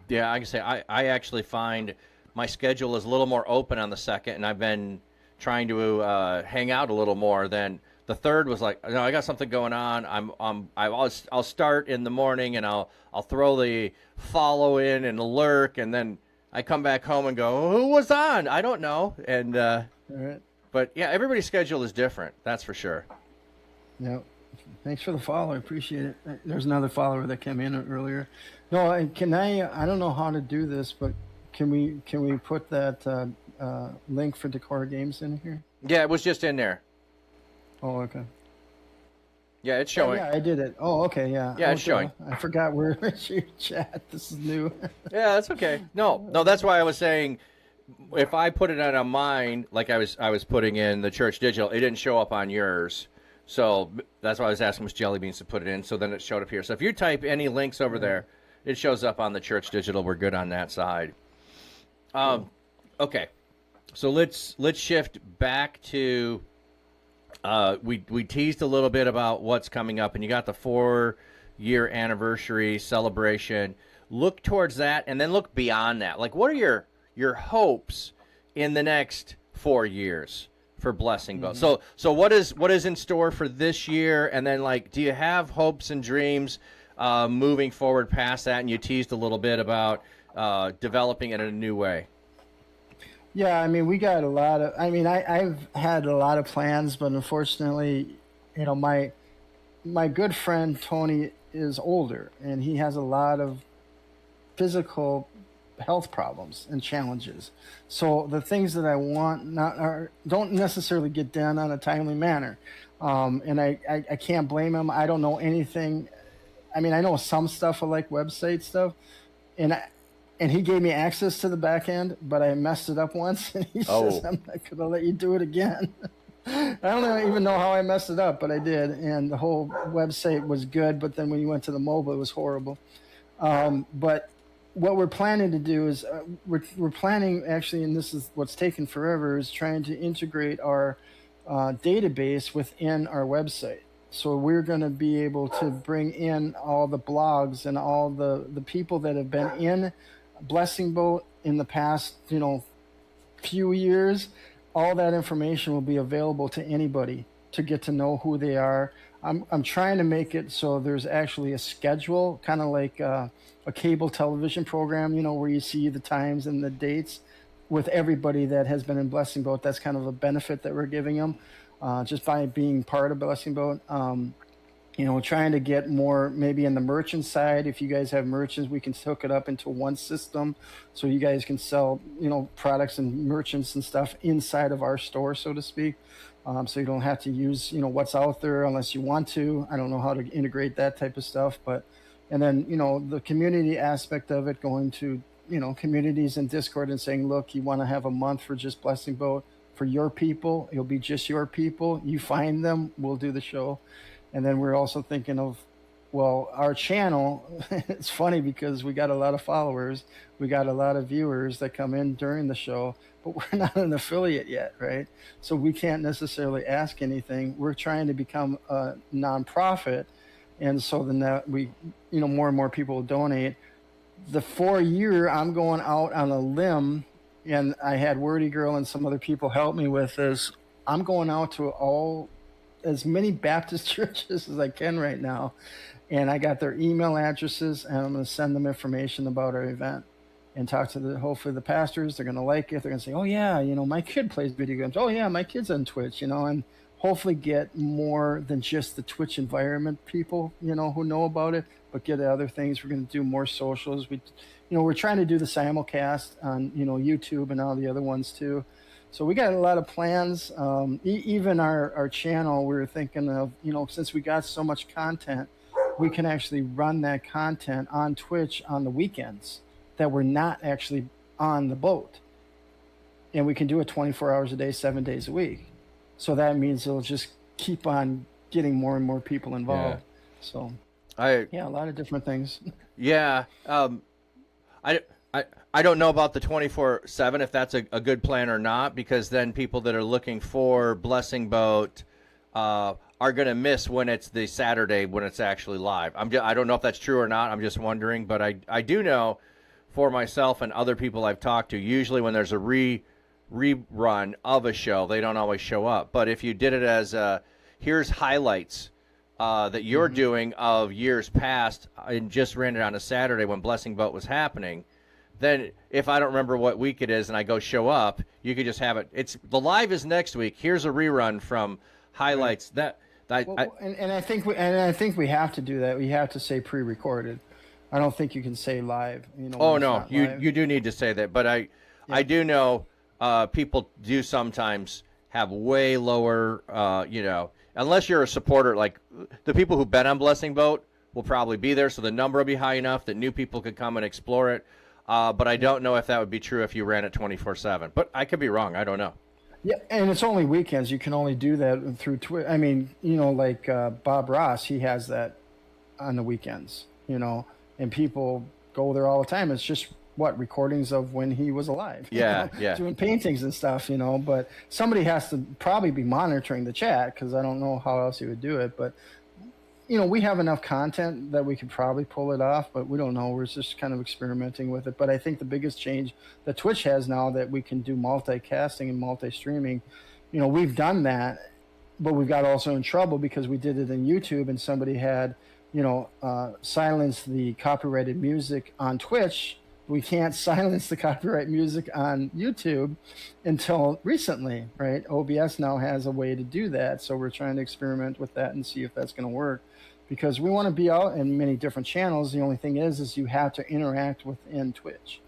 Yeah, I can say I actually find my schedule is a little more open on the second, and I've been trying to hang out a little more. Than the third was like, no, I got something going on. I'll start in the morning, and I'll throw the follow in and lurk, and then I come back home and go, who was on? I don't know. And all right. But yeah, everybody's schedule is different. That's for sure. Yeah. Thanks for the follow. I appreciate it. There's another follower that came in earlier. No, I don't know how to do this, but can we put that link for Decora Games in here? Yeah, it was just in there. Oh, okay. Yeah, it's showing. Yeah, I did it. Oh, okay, yeah. Yeah, it's showing. I forgot where your chat. This is new. Yeah, that's okay. No, that's why I was saying if I put it on mine, like I was putting in the Church Digital, it didn't show up on yours. So that's why I was asking Miss Jellybeans to put it in. So then it showed up here. So if you type any links over there, it shows up on the Church Digital. We're good on that side. Okay, so let's shift back to we teased a little bit about what's coming up, and you got the 4-year anniversary celebration. Look towards that, and then look beyond that. Like, what are your hopes in the next 4 years for Blessing Boat? So what is in store for this year, and then, like, do you have hopes and dreams moving forward past that? And you teased a little bit about developing it in a new way. Yeah, I mean, we got a lot of. I mean, I've had a lot of plans, but unfortunately, my good friend Tony is older, and he has a lot of physical health problems and challenges. So the things that I want don't necessarily get done on a timely manner, and I can't blame him. I don't know anything. I mean, I know some stuff like website stuff, and he gave me access to the back end, but I messed it up once, and he says, I'm not going to let you do it again. I don't even know how I messed it up, but I did, and the whole website was good, but then when you went to the mobile, it was horrible. But what we're planning to do is we're planning, actually, and this is what's taken forever, is trying to integrate our database within our website. So we're going to be able to bring in all the blogs and all the people that have been in Blessing Boat in the past, few years. All that information will be available to anybody to get to know who they are. I'm trying to make it so there's actually a schedule, kind of like a cable television program, where you see the times and the dates with everybody that has been in Blessing Boat. That's kind of a benefit that we're giving them just by being part of Blessing Boat. Trying to get more maybe in the merchant side. If you guys have merchants, we can hook it up into one system so you guys can sell, products and merchants and stuff inside of our store, so to speak. So you don't have to use, what's out there unless you want to. I don't know how to integrate that type of stuff, and then, the community aspect of it, going to, communities in Discord and saying, look, you want to have a month for just Blessing Boat for your people. It'll be just your people. You find them, we'll do the show. And then we're also thinking of, well, our channel, it's funny because we got a lot of followers. We got a lot of viewers that come in during the show, but we're not an affiliate yet, right? So we can't necessarily ask anything. We're trying to become a nonprofit. And so then that we, more and more people will donate. The 4-year, I'm going out on a limb, and I had Wordy Girl and some other people help me with this. I'm going out to as many Baptist churches as I can right now. And I got their email addresses, and I'm going to send them information about our event and talk to hopefully the pastors. They're going to like it. They're going to say, oh yeah, my kid plays video games. Oh yeah, my kid's on Twitch, and hopefully get more than just the Twitch environment people, who know about it, but get other things. We're going to do more socials. We're trying to do the simulcast on, YouTube and all the other ones too. So we got a lot of plans. Even our channel, we were thinking of, since we got so much content, we can actually run that content on Twitch on the weekends that we're not actually on the boat. And we can do it 24 hours a day, 7 days a week. So that means it'll just keep on getting more and more people involved. Yeah. So, a lot of different things. Yeah. I don't know about the 24/7 if that's a good plan or not, because then people that are looking for Blessing Boat are going to miss when it's the Saturday when it's actually live. I don't know if that's true or not. I'm just wondering, but I do know for myself and other people I've talked to, usually when there's a rerun of a show, they don't always show up. But if you did it as here's highlights that you're doing of years past and just ran it on a Saturday when Blessing Boat was happening, then if I don't remember what week it is and I go show up, you could just have it. The live is next week. Here's a rerun from highlights. Right. I think we have to do that. We have to say pre-recorded. I don't think you can say live. Oh no, you do need to say that. But I do know people do sometimes have way lower. Unless you're a supporter, like the people who bet on Blessing Boat will probably be there, so the number will be high enough that new people could come and explore it. But I don't know if that would be true if you ran it 24/7. But I could be wrong. I don't know. Yeah, and it's only weekends. You can only do that through Twitter. I mean, like Bob Ross, he has that on the weekends. and people go there all the time. It's just recordings of when he was alive, Yeah, yeah. doing paintings and stuff, but somebody has to probably be monitoring the chat, because I don't know how else he would do it. But we have enough content that we could probably pull it off, but we don't know. We're just kind of experimenting with it. But I think the biggest change that Twitch has now, that we can do multicasting and multi-streaming, we've done that, but we got also in trouble because we did it in YouTube, and somebody had, silenced the copyrighted music on Twitch. We can't silence the copyright music on YouTube until recently, right? OBS now has a way to do that. So we're trying to experiment with that and see if that's going to work, because we want to be out in many different channels. The only thing is you have to interact within Twitch,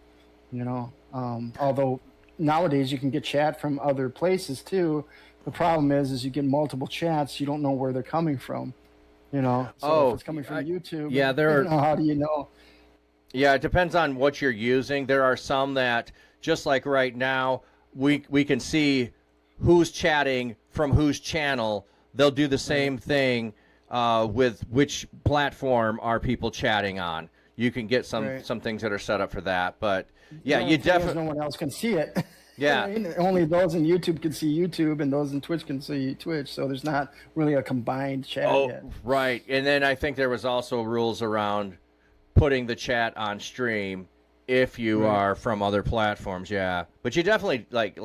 although nowadays you can get chat from other places too. The problem is you get multiple chats, you don't know where they're coming from, So if it's coming from YouTube, yeah, how do you know? Yeah, it depends on what you're using. There are some that, just like right now, we can see who's chatting from whose channel. They'll do the same thing with which platform are people chatting on. You can get some things that are set up for that. But yeah, you definitely, no one else can see it. Yeah. Only those in YouTube can see YouTube, and those in Twitch can see Twitch. So there's not really a combined chat yet. Right. And then I think there was also rules around putting the chat on stream if you are from other platforms. Yeah. But you definitely, like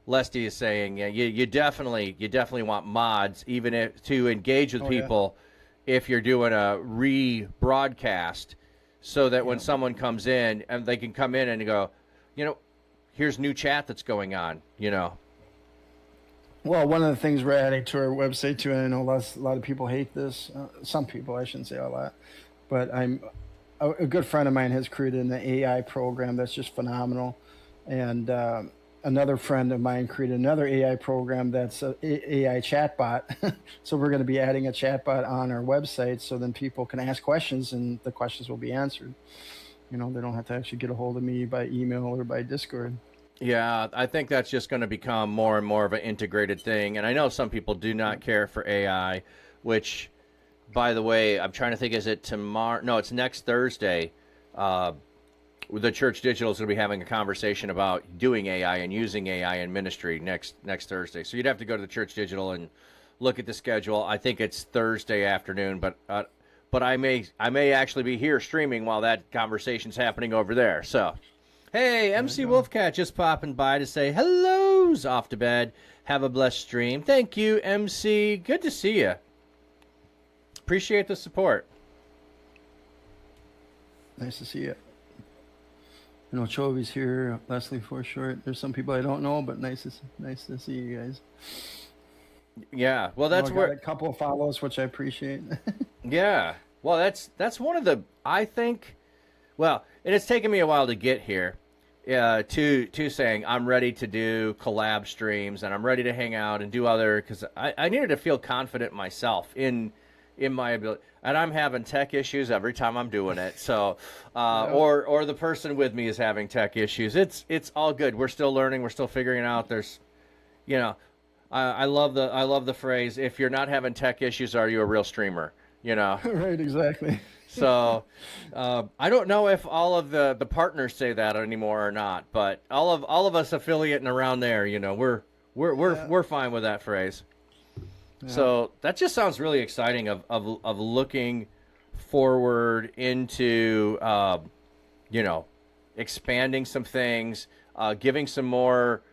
Lesty is saying, yeah, you definitely want mods, even if to engage with people if you're doing a rebroadcast, so that when someone comes in, and they can come in and go, here's new chat that's going on, Well, one of the things we're adding to our website too, and I know a lot of people hate this. Some people, I shouldn't say a lot, but a good friend of mine has created an AI program that's just phenomenal, and another friend of mine created another AI program that's an AI chatbot. So we're going to be adding a chatbot on our website, so then people can ask questions and the questions will be answered. They don't have to actually get a hold of me by email or by Discord. Yeah, I think that's just going to become more and more of an integrated thing. And I know some people do not care for AI, which, by the way, I'm trying to think, is it tomorrow? No, it's next Thursday. The Church Digital is going to be having a conversation about doing AI and using AI in ministry next Thursday. So you'd have to go to the Church Digital and look at the schedule. I think it's Thursday afternoon, but I may actually be here streaming while that conversation's happening over there. So, hey, MC Wolfcat just popping by to say hello's off to bed. Have a blessed stream. Thank you, MC. Good to see you. Appreciate the support. Nice to see you. Chovy's here. Leslie Forshort. There's some people I don't know, but nice to see you guys. Yeah, well, that's where a couple of follows, which I appreciate. Yeah, well, that's one of the, I think, well, and it's taken me a while to get here, to saying I'm ready to do collab streams and I'm ready to hang out and do other, because I needed to feel confident myself in my ability, and I'm having tech issues every time I'm doing it. So, or the person with me is having tech issues. It's all good. We're still learning. We're still figuring it out. There's, I love the phrase, if you're not having tech issues, are you a real streamer? Right, exactly. So I don't know if all of the partners say that anymore or not, but all of us affiliating around there, we're fine with that phrase. Yeah. So that just sounds really exciting of looking forward into expanding some things, giving some more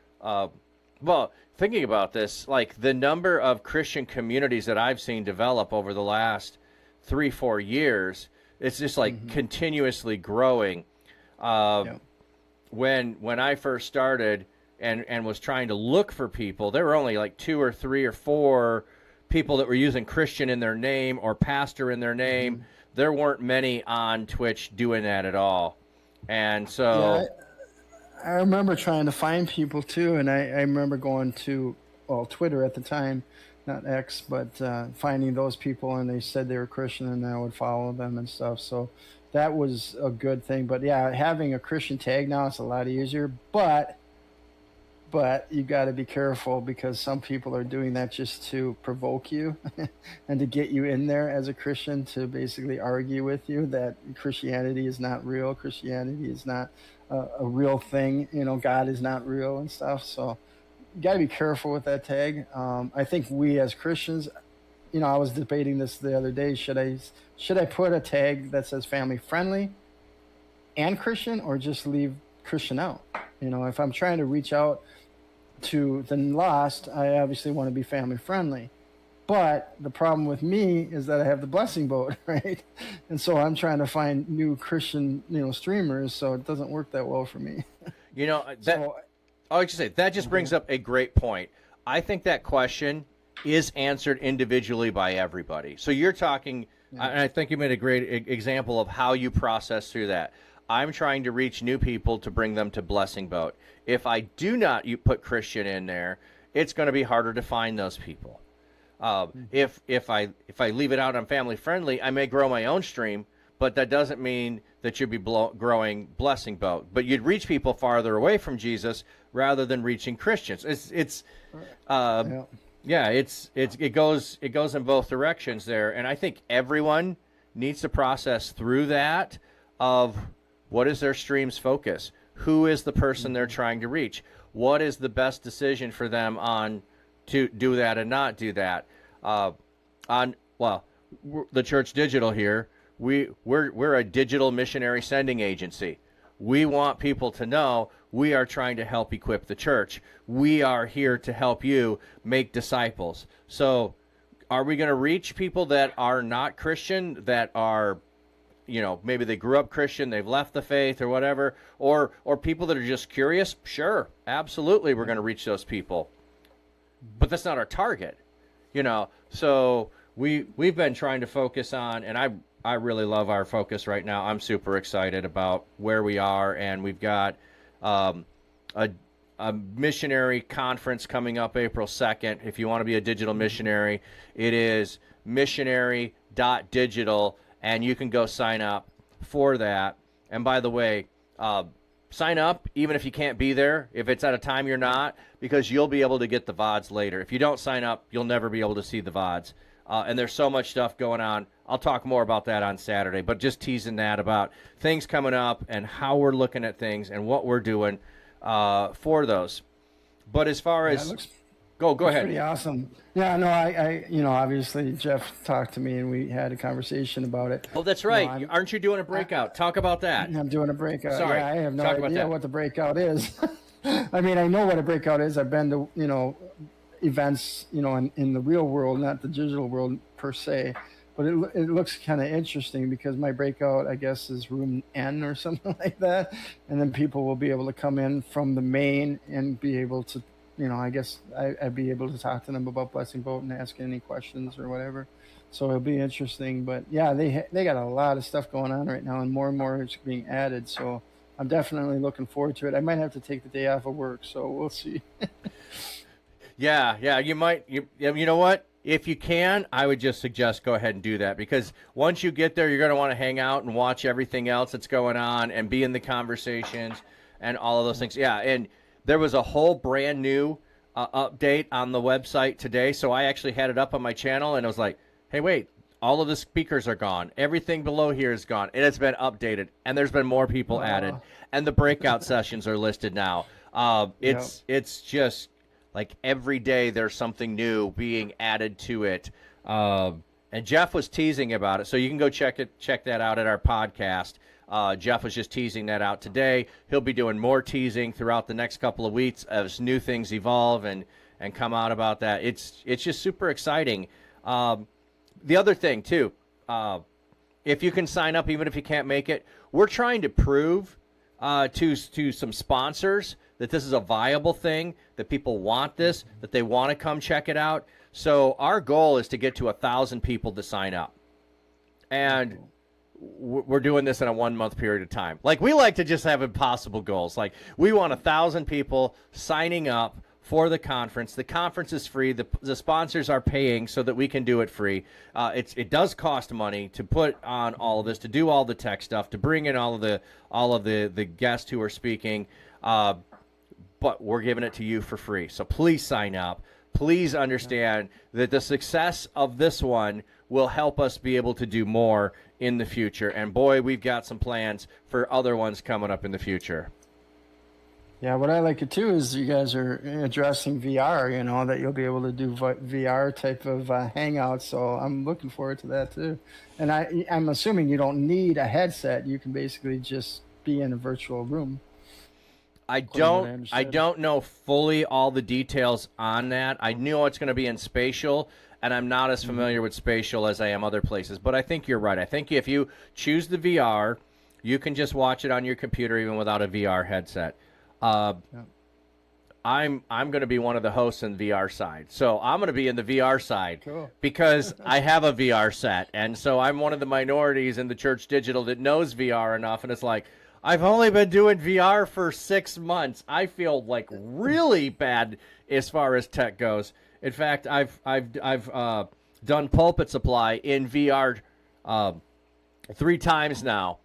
thinking about this, like the number of Christian communities that I've seen develop over the last 3-4 years, it's just like continuously growing. When I first started and was trying to look for people, there were only like 2 or 3 or 4 people that were using Christian in their name or pastor in their name. There weren't many on Twitch doing that at all. And so... Yeah, I remember trying to find people too, and I remember going to, Twitter at the time, not X, but finding those people, and they said they were Christian, and I would follow them and stuff. So that was a good thing. But yeah, having a Christian tag now, it's a lot easier. But but you got to be careful because some people are doing that just to provoke you and to get you in there as a Christian to basically argue with you that Christianity is not real, Christianity is not a real thing, God is not real and stuff. So you got to be careful with that tag. I think we as Christians, I was debating this the other day. Should I put a tag that says family friendly and Christian, or just leave Christian out? If I'm trying to reach out to the lost, I obviously want to be family friendly. But the problem with me is that I have the blessing boat, right? And so I'm trying to find new Christian, streamers. So it doesn't work that well for me. I like to say that just brings up a great point. I think that question is answered individually by everybody. So you're talking, and I think you made a great example of how you process through that. I'm trying to reach new people to bring them to Blessing Boat. If I do not put Christian in there, it's going to be harder to find those people. If I leave it out on family friendly, I may grow my own stream, but that doesn't mean that you'd be growing Blessing Boat. But you'd reach people farther away from Jesus rather than reaching Christians. It goes in both directions there, and I think everyone needs to process through that of what is their stream's focus, who is the person they're trying to reach, what is the best decision for them on to do that and not do that. The Church Digital here, we're a digital missionary sending agency. We want people to know we are trying to help equip the church. We are here to help you make disciples. So are we going to reach people that are not Christian, that are, maybe they grew up Christian, they've left the faith or whatever, or people that are just curious? Sure, absolutely, we're going to reach those people. But that's not our target, So we've been trying to focus on, and I really love our focus right now. I'm super excited about where we are, and we've got a missionary conference coming up April 2nd. If you want to be a digital missionary, it is missionary.digital, and you can go sign up for that. And by the way, sign up even if you can't be there, if it's at a time you're not, because you'll be able to get the VODs later. If you don't sign up, you'll never be able to see the VODs. And there's so much stuff going on. I'll talk more about that on Saturday, but just teasing that about things coming up and how we're looking at things and what we're doing for those. But as far as go ahead. Pretty awesome. Yeah, no, I obviously Jeff talked to me and we had a conversation about it. Oh, that's right. Aren't you doing a breakout? Talk about that. I'm doing a breakout. Sorry. Yeah, I have no idea what the breakout is. I mean, I know what a breakout is. I've been to, events, in the real world, not the digital world per se. But it looks kind of interesting because my breakout, I guess, is room N or something like that. And then people will be able to come in from the main and be able to, I guess I'd be able to talk to them about Blessing Boat and ask any questions or whatever. So it'll be interesting. But yeah, they got a lot of stuff going on right now, and more is being added. So I'm definitely looking forward to it. I might have to take the day off of work, so we'll see. Yeah, you might. You know what? If you can, I would just suggest go ahead and do that, because once you get there, you're going to want to hang out and watch everything else that's going on and be in the conversations and all of those things. Yeah, and there was a whole brand new update on the website today, so I actually had it up on my channel, and I was like, hey, wait, all of the speakers are gone. Everything below here is gone, and it's been updated, and there's been more people added, and the breakout sessions are listed now. It's just like every day there's something new being added to it. And Jeff was teasing about it, so you can go check that out at our podcast. Jeff was just teasing that out today. He'll be doing more teasing throughout the next couple of weeks as new things evolve and come out about that. It's just super exciting. The other thing, too, if you can sign up, even if you can't make it, we're trying to prove to some sponsors that this is a viable thing, that people want this, that they want to come check it out. So our goal is to get to 1,000 people to sign up. And we're doing this in a 1 month period of time. Like, we like to just have impossible goals. Like, we want 1,000 people signing up for the conference. The conference is free. The sponsors are paying so that we can do it free. It does cost money to put on all of this, to do all the tech stuff, to bring in all of the guests who are speaking. but we're giving it to you for free. So please sign up. Please understand that the success of this one will help us be able to do more in the future. And boy, we've got some plans for other ones coming up in the future. Yeah, what I like it too is you guys are addressing VR, that you'll be able to do VR type of hangouts. So I'm looking forward to that too. And I'm assuming you don't need a headset. You can basically just be in a virtual room. I don't know fully all the details on that. I know it's going to be in Spatial, and I'm not as familiar with Spatial as I am other places. But I think you're right. I think if you choose the VR, you can just watch it on your computer even without a VR headset. I'm going to be one of the hosts in the VR side. So I'm going to be in the VR side because I have a VR set. And so I'm one of the minorities in the Church Digital that knows VR enough. And it's like, I've only been doing VR for 6 months. I feel like really bad as far as tech goes. In fact, I've done Pulpit Supply in VR 3 times now.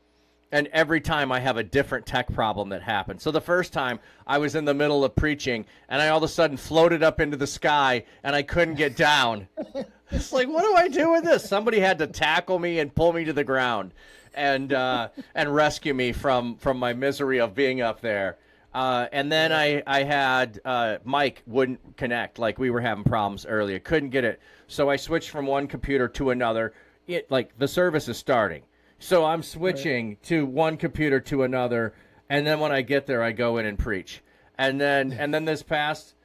And every time I have a different tech problem that happens. So the first time I was in the middle of preaching and I all of a sudden floated up into the sky and I couldn't get down. It's like, what do I do with this? Somebody had to tackle me and pull me to the ground and rescue me from my misery of being up there. And then I had Mike wouldn't connect, like we were having problems earlier. Couldn't get it. So I switched from one computer to another. The service is starting. So I'm switching to one computer to another, and then when I get there, I go in and preach. And then this past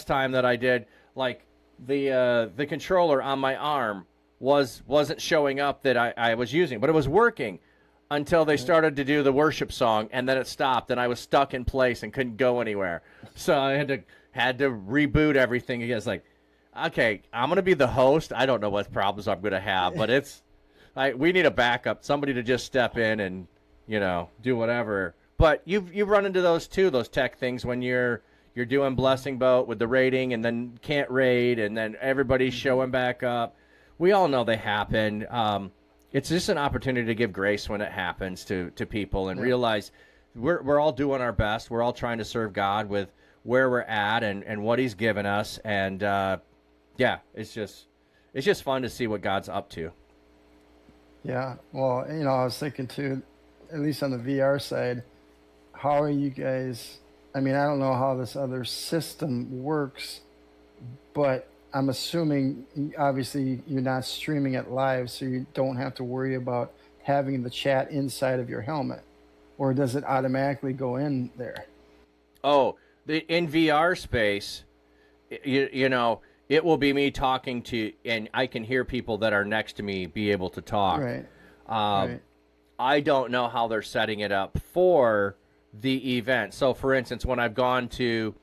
time that I did, like the controller on my arm wasn't showing up that I was using, but it was working until they started to do the worship song, and then it stopped, and I was stuck in place and couldn't go anywhere. So I had to reboot everything again. It's like, okay, I'm gonna be the host. I don't know what problems I'm gonna have, but we need a backup, somebody to just step in and, do whatever. But you've run into those too, those tech things when you're doing Blessing Boat with the rating and then can't raid and then everybody's showing back up. We all know they happen. It's just an opportunity to give grace when it happens to people and realize we're all doing our best. We're all trying to serve God with where we're at and what He's given us. And it's just fun to see what God's up to. Yeah, well, I was thinking too, at least on the VR side, how are you guys? I mean, I don't know how this other system works, but I'm assuming obviously you're not streaming it live, so you don't have to worry about having the chat inside of your helmet, or does it automatically go in there? Oh, in VR space, it will be me talking to, and I can hear people that are next to me be able to talk. Right. I don't know how they're setting it up for the event. So, for instance, when I've gone to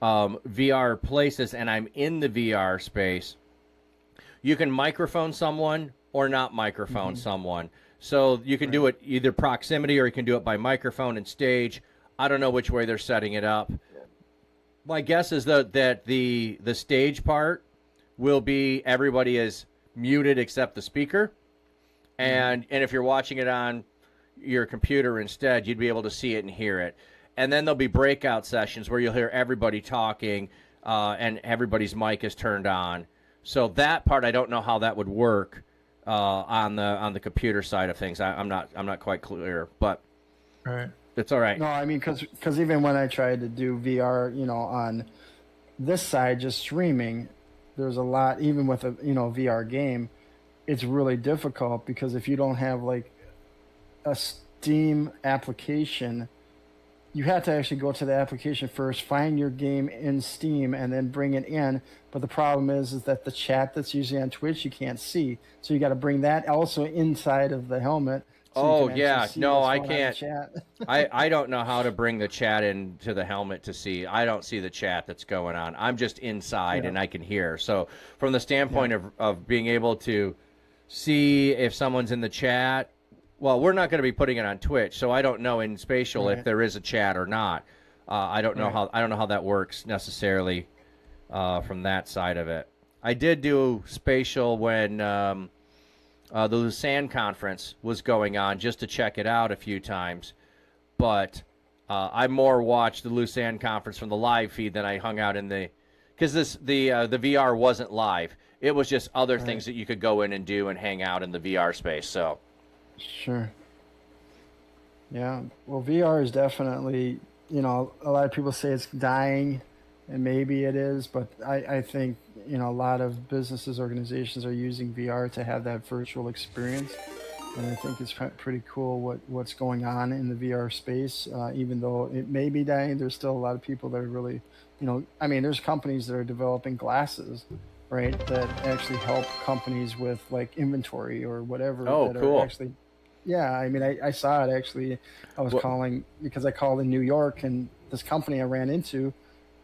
VR places and I'm in the VR space, you can microphone someone or not microphone someone. So you can do it either proximity or you can do it by microphone and stage. I don't know which way they're setting it up. My guess is that the stage part will be everybody is muted except the speaker. And if you're watching it on your computer instead, you'd be able to see it and hear it. And then there'll be breakout sessions where you'll hear everybody talking and everybody's mic is turned on. So that part, I don't know how that would work on the computer side of things. I'm not quite clear, but it's all right. No, I mean, because even when I tried to do VR, on this side, just streaming, there's a lot, even with a VR game, it's really difficult because if you don't have like a Steam application, you have to actually go to the application first, find your game in Steam, and then bring it in. But the problem is that the chat that's usually on Twitch you can't see, so you got to bring that also inside of the helmet. So no, I can't. I don't know how to bring the chat into the helmet to see. I don't see the chat that's going on. I'm just inside and I can hear. So from the standpoint of being able to see if someone's in the chat, well, we're not going to be putting it on Twitch, so I don't know in Spatial if there is a chat or not. I don't know how that works necessarily from that side of it. I did do Spatial when the Lucerne conference was going on just to check it out a few times, but I more watched the Lucerne conference from the live feed than I hung out in because the VR wasn't live. It was just other Right. things that you could go in and do and hang out in the VR space. So Sure. Yeah. Well, VR is definitely, a lot of people say it's dying, and maybe it is, but I think, a lot of businesses, organizations are using VR to have that virtual experience. And I think it's pretty cool what's going on in the VR space. Even though it may be dying, there's still a lot of people that are really, I mean, there's companies that are developing glasses, right, that actually help companies with like inventory or whatever oh, that are cool. actually, yeah, I mean, I saw it actually. I was Well, calling because I called in New York, and this company I ran into,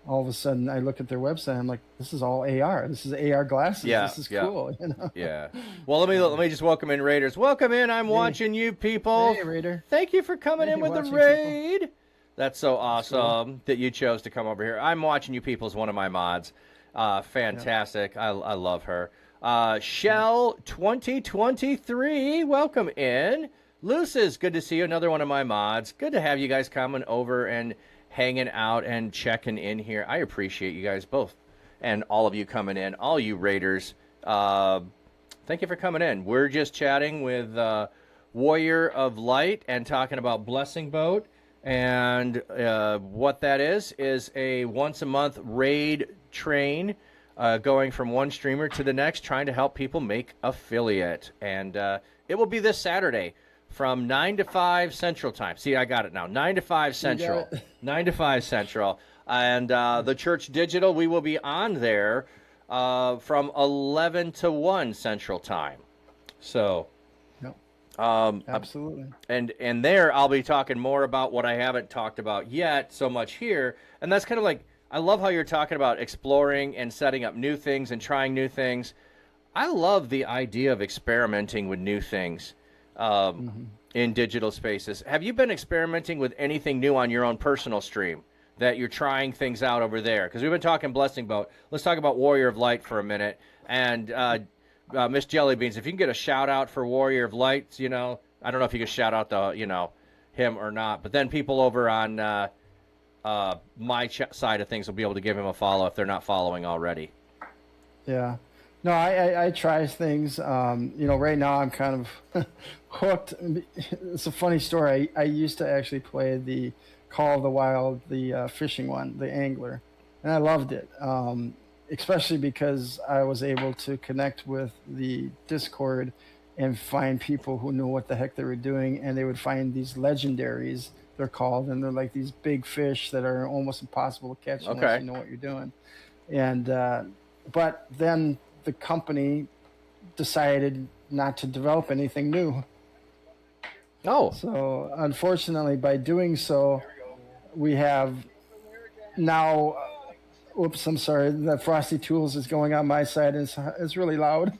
all of a sudden I look at their website. I'm like, this is all AR. This is AR glasses. yeah, This is yeah. cool. Yeah. Well, let So, me just welcome in Raiders. Welcome in. I'm hey, watching you people. hey, Raider. Thank you for coming in Hey, with the watching people. raid. That's so That's cool. awesome that you chose to come over here. I'm watching you people as one of my mods. Yep. Fantastic. I love her. Yep. Shell 2023. Welcome in. Lucis, good to see you. Another one of my mods. Good to have you guys coming over and hanging out and checking in here. I appreciate you guys both and all of you coming in, all you Raiders. Thank you for coming in. We're just chatting with Warrior of Light and talking about Blessing Boat. And what that is a once a month raid train going from one streamer to the next, trying to help people make affiliate. And it will be this Saturday from 9 to 5 Central Time. See, I got it now. 9 to 5 You got Central. it. 9 to 5 Central. And the Church Digital, we will be on there from 11 to 1 Central Time. So, Yep. um, Absolutely. and there I'll be talking more about what I haven't talked about yet so much here. And that's kind of like, I love how you're talking about exploring and setting up new things and trying new things. I love the idea of experimenting with new things um, Hmm. in digital spaces. Have you been experimenting with anything new on your own personal stream that you're trying things out over there? Because we've been talking Blessing Boat. Let's talk about Warrior of Light for a minute. And Miss Jellybeans, if you can get a shout out for Warrior of Light, I don't know if you can shout out him or not. But then people over on my side of things will be able to give him a follow if they're not following already. Yeah. No, I try things. Right now I'm kind of hooked. It's a funny story. I used to actually play the Call of the Wild, the fishing one, the angler, and I loved it. Especially because I was able to connect with the Discord and find people who knew what the heck they were doing, and they would find these legendaries. They're called, and they're like these big fish that are almost impossible to catch unless Okay. you know what you're doing. And but then the company decided not to develop anything new. Oh, So unfortunately, by doing so, we have now. Oops, I'm sorry. The Frosty Tools is going on my side, and it's really loud.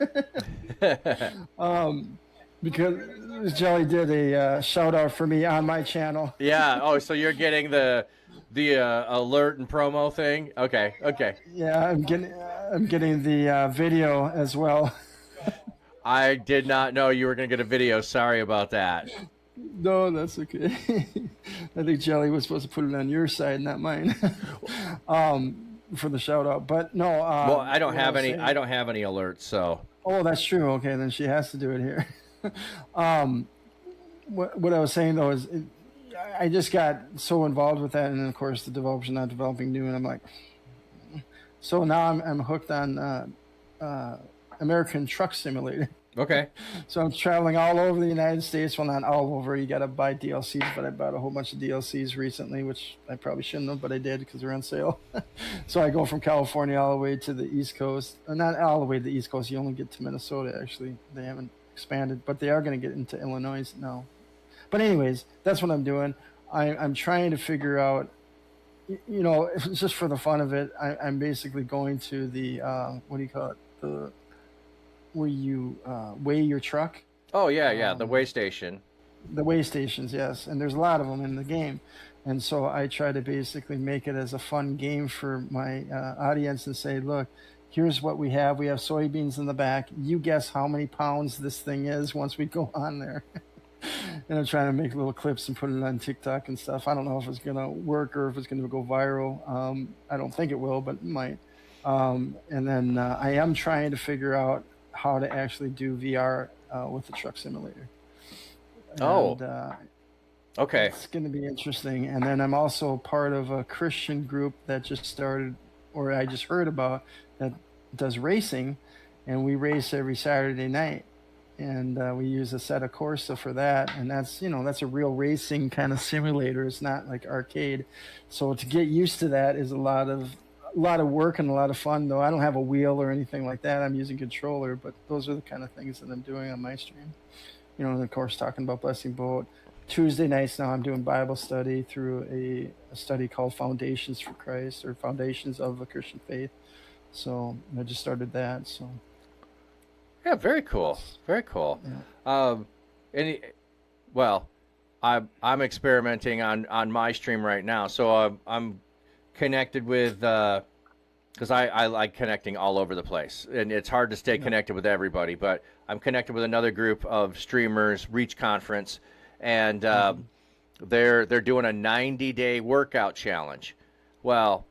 um, because Jelly did a shout out for me on my channel. yeah. Oh, so you're getting the alert and promo thing? Okay. Okay. Yeah, I'm getting the video as well. I did not know you were going to get a video. Sorry about that. No, that's okay. I think Jelly was supposed to put it on your side, not mine, for the shout out. But no, Well, I don't what I have was any. I saying. don't have any alerts. So Oh, that's true. Okay, then she has to do it here. um, what I was saying though is, I just got so involved with that, and then of course the developers not developing new, and I'm like, so now I'm hooked on uh, American Truck Simulator. okay. So I'm traveling all over the United States. Well, not all over. You got to buy DLCs, but I bought a whole bunch of DLCs recently, which I probably shouldn't have, but I did because they're on sale. So I go from California all the way to the East Coast. Not all the way to the East Coast. You only get to Minnesota, actually. They haven't expanded, but they are going to get into Illinois now. But anyways, that's what I'm doing. I'm trying to figure out, just for the fun of it, I'm basically going to the, what do you call it? Where you weigh your truck. Oh yeah, yeah. The Um, way station. the weigh stations, yes, and there's a lot of them in the game, and so I try to basically make it as a fun game for my audience and say, look, here's what we have. We have soybeans in the back. You guess how many pounds this thing is once we go on there. And I'm trying to make little clips and put it on TikTok and stuff. I don't know if it's gonna work or if it's gonna go viral. I don't think it will, but it might. And then I am trying to figure out how to actually do VR with the truck simulator, Oh, and okay. it's going to be interesting. And then I'm also part of a Christian group that just started, or I just heard about, that does racing, and we race every Saturday night. And we use a set of Corsa for that, and that's a real racing kind of simulator. It's not like arcade, so to get used to that is a lot of work and a lot of fun. Though I don't have a wheel or anything like that, I'm using controller. But those are the kind of things that I'm doing on my stream. And of course, talking about Blessing Boat. Tuesday nights now, I'm doing Bible study through a study called Foundations for Christ, or Foundations of the Christian Faith. So I just started that. So Yeah, very cool. Very cool. yeah. Any, well, I'm experimenting on my stream right now, so I'm connected with because I like connecting all over the place, and it's hard to stay connected with everybody. But I'm connected with another group of streamers, Reach Conference, and they're doing a 90-day workout challenge. Well,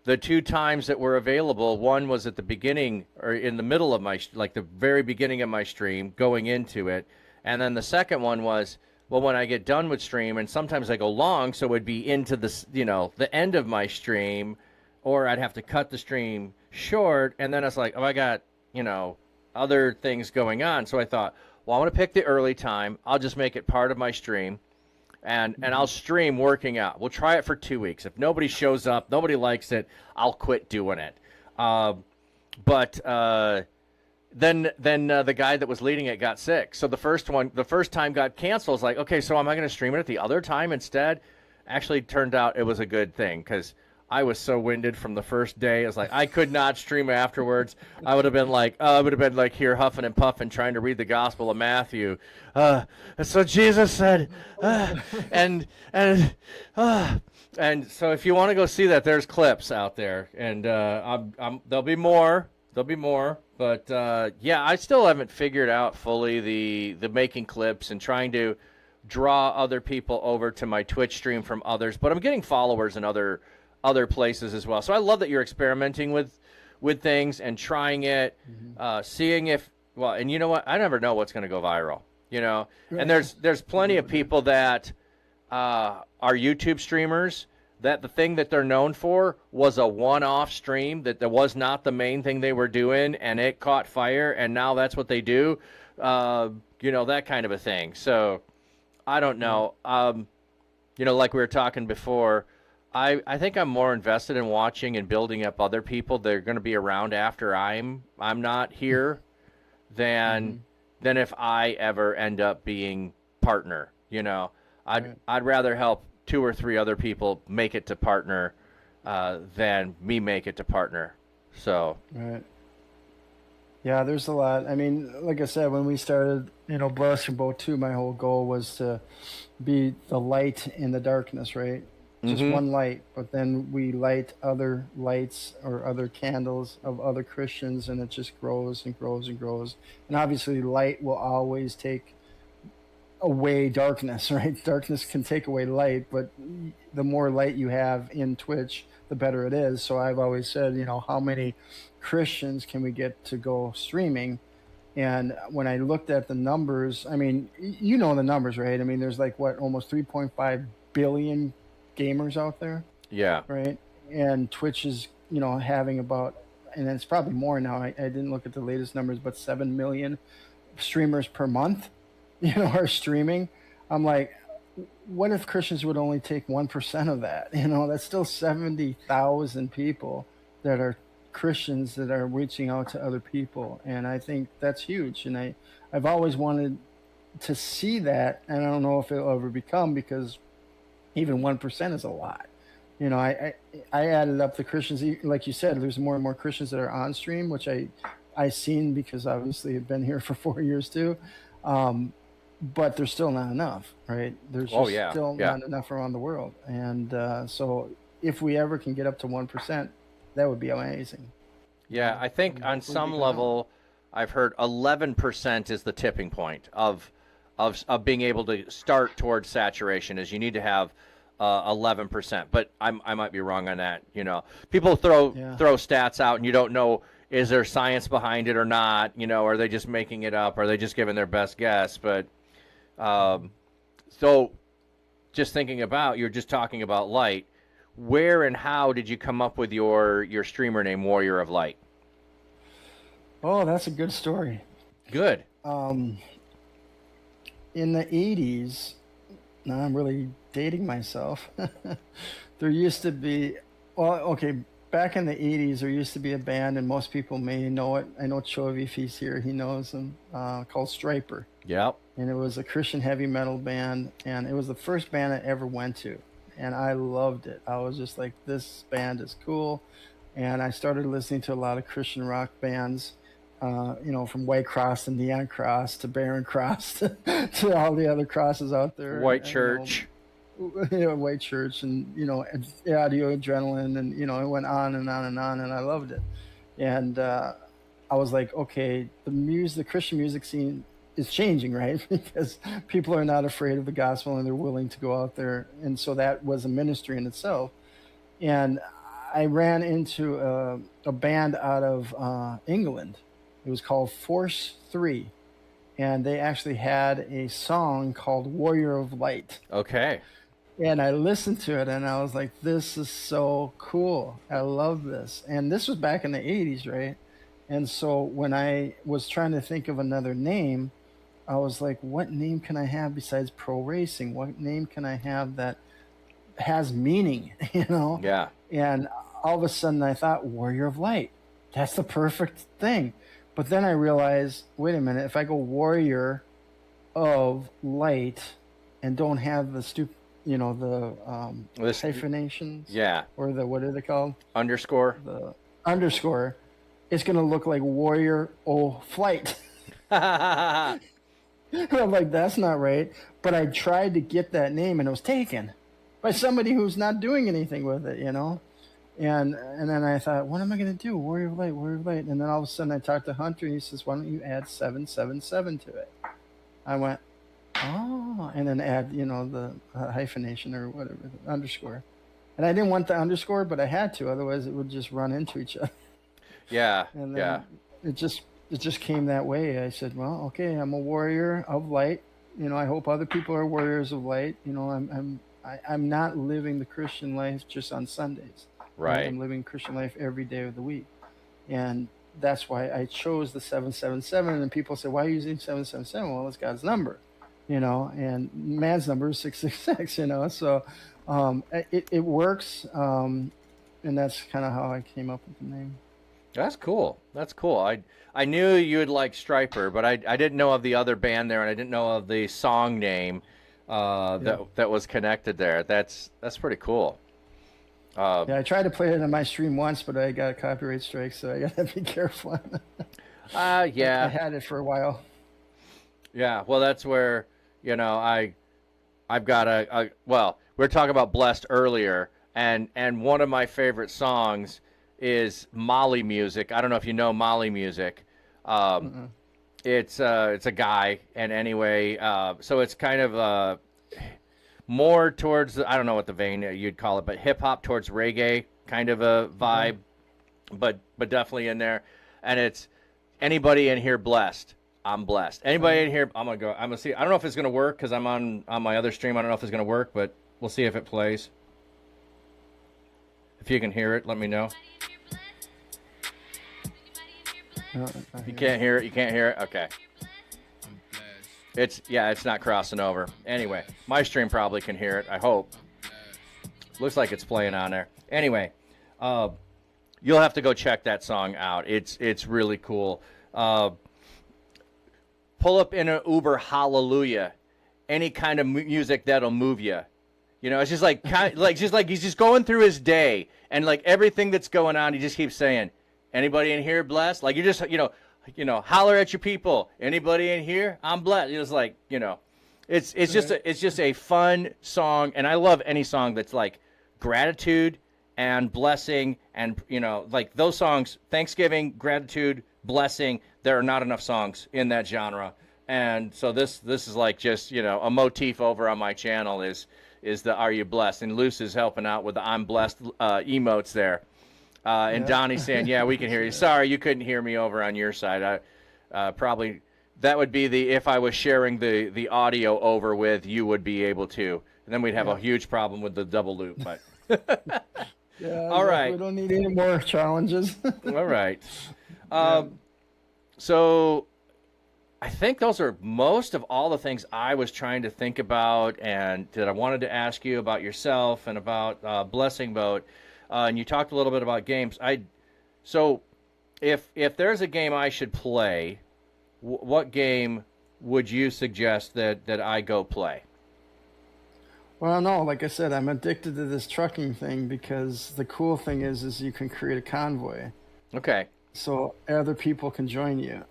the two times that were available, one was at the beginning or in the middle of like the very beginning of my stream, going into it, and then the second one was, well, when I get done with stream, and sometimes I go long, so it would be into the end of my stream, or I'd have to cut the stream short, and then it's like, oh, I got other things going on, so I thought, well, I want to pick the early time. I'll just make it part of my stream, and I'll stream working out. We'll try it for 2 weeks. If nobody shows up, nobody likes it, I'll quit doing it. But then the guy that was leading it got sick. So the first time got canceled. It's like, okay, so am I going to stream it at the other time instead? Actually, turned out it was a good thing because I was so winded from the first day. It's like I could not stream afterwards. I would have been like here huffing and puffing trying to read the Gospel of Matthew. So Jesus said, and so if you want to go see that, there's clips out there, and there'll be more. But yeah, I still haven't figured out fully the making clips and trying to draw other people over to my Twitch stream from others. But I'm getting followers in other places as well. So I love that you're experimenting with things and trying it, seeing if, well, and you know what? I never know what's going to go viral, and there's plenty of people that are YouTube streamers that the thing that they're known for was a one-off stream, that was not the main thing they were doing, and it caught fire, and now that's what they do, that kind of a thing. So I don't know. Like we were talking before, I think I'm more invested in watching and building up other people that are going to be around after I'm not here than if I ever end up being partner. I'd rather help 2 or 3 other people make it to partner than me make it to partner. So Right. Yeah, there's a lot. I mean, like I said, when we started, Blessing Boat 2, my whole goal was to be the light in the darkness, right? Just one light, but then we light other lights or other candles of other Christians, and it just grows and grows and grows. And obviously, light will always take away darkness, right? Darkness can take away light, but the more light you have in Twitch, the better it is. So I've always said, how many Christians can we get to go streaming? And when I looked at the numbers, I mean, the numbers, right? I mean, there's like almost 3.5 billion gamers out there, yeah, right? And Twitch is, having about, and it's probably more now. I didn't look at the latest numbers, but 7 million streamers per month, are streaming. I'm like, what if Christians would only take 1% of that? That's still 70,000 people that are Christians that are reaching out to other people. And I think that's huge. And I've always wanted to see that. And I don't know if it'll ever become, because even 1% is a lot. I added up the Christians, like you said, there's more and more Christians that are on stream, which I seen because obviously I've been here for 4 years too. But there's still not enough, right? There's still not enough around the world. And so if we ever can get up to 1%, that would be amazing. Yeah, I think on some level, I've heard 11% is the tipping point of of being able to start towards saturation is you need to have 11%. But I might be wrong on that. You know, people throw stats out, and you don't know, is there science behind it or not? You know, are they just making it up? Are they just giving their best guess? But so just thinking about, you're just talking about light. Where and how did you come up with your streamer name, Warrior of Light? Oh, that's a good story. Good. In the 80s, now I'm really dating myself. There used to be, well, okay, back in the 80s, there used to be a band, and most people may know it. I know Chovy, if he's here, he knows them, called Striper. Yep. And it was a Christian heavy metal band, and it was the first band I ever went to. And I loved it. I was just like, this band is cool. And I started listening to a lot of Christian rock bands, you know, from White Cross and Neon Cross to Barren Cross to all the other crosses out there. White Church. You know, White Church and, you know, Audio Adrenaline, and, you know, it went on and on and on, and I loved it. And I was like, okay, the Christian music scene is changing, right? Because people are not afraid of the gospel, and they're willing to go out there. And so that was a ministry in itself. And I ran into a band out of England. It was called Force 3. And they actually had a song called Warrior of Light. Okay. And I listened to it, and I was like, this is so cool. I love this. And this was back in the 80s, right? And so when I was trying to think of another name, I was like, what name can I have besides pro racing? What name can I have that has meaning, you know? Yeah. And all of a sudden I thought, Warrior of Light. That's the perfect thing. But then I realized, wait a minute, if I go Warrior of Light and don't have the you know, the hyphenations. Yeah. Or the, what are they called? Underscore. The underscore. It's going to look like Warrior O Flight. I'm like, that's not right. But I tried to get that name, and it was taken by somebody who's not doing anything with it, you know? And then I thought, what am I going to do? Warrior of Light, Warrior of Light. And then all of a sudden I talked to Hunter, and he says, why don't you add 777 to it? I went, oh, and then add, you know, the hyphenation or whatever, the underscore. And I didn't want the underscore, but I had to, otherwise it would just run into each other. Yeah. And then it just came that way. I said, well, okay, I'm a warrior of light. You know, I hope other people are warriors of light. You know, I'm not living the Christian life just on Sundays. Right. I'm living Christian life every day of the week. And that's why I chose the 777. And people say, why are you using 777? Well, it's God's number, you know, and man's number is 666, you know. So it works. And that's kind of how I came up with the name. That's cool. That's cool. I knew you would like Striper, but I didn't know of the other band there, and I didn't know of the song name that was connected there. That's pretty cool. Yeah, I tried to play it on my stream once, but I got a copyright strike, so I got to be careful. Yeah. I had it for a while. Yeah, well, that's where, you know, I've got well, we were talking about Blessed earlier, and one of my favorite songs is Molly Music. I don't know if you know Molly Music. It's a guy, and anyway, so it's kind of more towards, I don't know what the vein you'd call it, but hip hop towards reggae kind of a vibe, but definitely in there. And it's anybody in here blessed. I'm blessed. Anybody in here, I'm gonna see. I don't know if it's gonna work because I'm on my other stream. I don't know if it's gonna work, but we'll see if it plays. If you can hear it, let me know. You can't hear it. You can't hear it. Okay. It's not crossing over. Anyway, my stream probably can hear it. I hope. Looks like it's playing on there. Anyway, you'll have to go check that song out. It's really cool. Pull up in an Uber, Hallelujah. Any kind of music that'll move you. You know, it's just like he's just going through his day, and like everything that's going on, he just keeps saying, "Anybody in here blessed?" Like you're just holler at your people. Anybody in here? I'm blessed. It's like, you know, it's just a fun song, and I love any song that's like gratitude and blessing, and you know, like those songs, Thanksgiving, gratitude, blessing. There are not enough songs in that genre And so this is like just, a motif over on my channel is the "Are you blessed?" And Luce is helping out with the "I'm blessed" emotes there. And Yeah. Donnie's saying, "Yeah, we can hear See you. that. Sorry, you couldn't hear me over on your side. I probably that would be the if I was sharing the audio over with you would be able to. And then we'd have a Yeah. huge problem with the double loop. But Yeah, all exactly. We right, don't need any more challenges. all right. Yeah. So I think those are most of all the things I was trying to think about and that I wanted to ask you about yourself and about Blessing Boat. And you talked a little bit about games. So if there's a game I should play, what game would you suggest that I go play? Well, no, like I said, I'm addicted to this trucking thing because the cool thing is you can create a convoy, Okay. so other people can join you.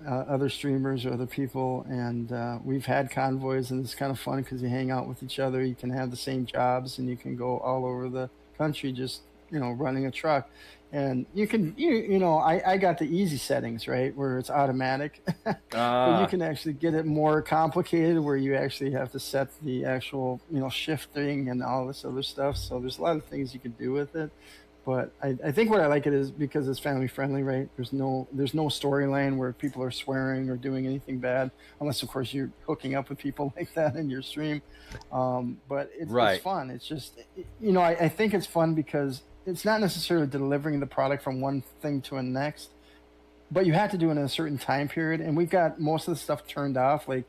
Other streamers or other people, and we've had convoys, and it's kind of fun because you hang out with each other. You can have the same jobs, and you can go all over the country just running a truck. And I got the easy settings, right, where it's automatic. But you Uh, can actually get it more complicated where you actually have to set the actual shifting and all this other stuff. So there's a lot of things you can do with it. But I think what I like it is because it's family friendly, right? There's no storyline where people are swearing or doing anything bad, unless of course you're hooking up with people like that in your stream. But it's right. fun. It's just I think it's fun because it's not necessarily delivering the product from one thing to the next, but you have to do it in a certain time period. And we've got most of the stuff turned off. Like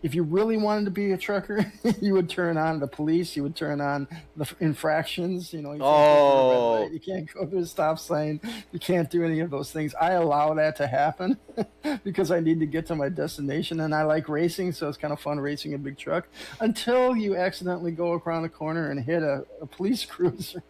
if you really wanted to be a trucker, you would turn on the police, you would turn on the infractions. You can't go through a red light, Oh, you can't go through a stop sign, you can't do any of those things. I allow that to happen because I need to get to my destination, and I like racing, so it's kind of fun racing a big truck until you accidentally go around a corner and hit a police cruiser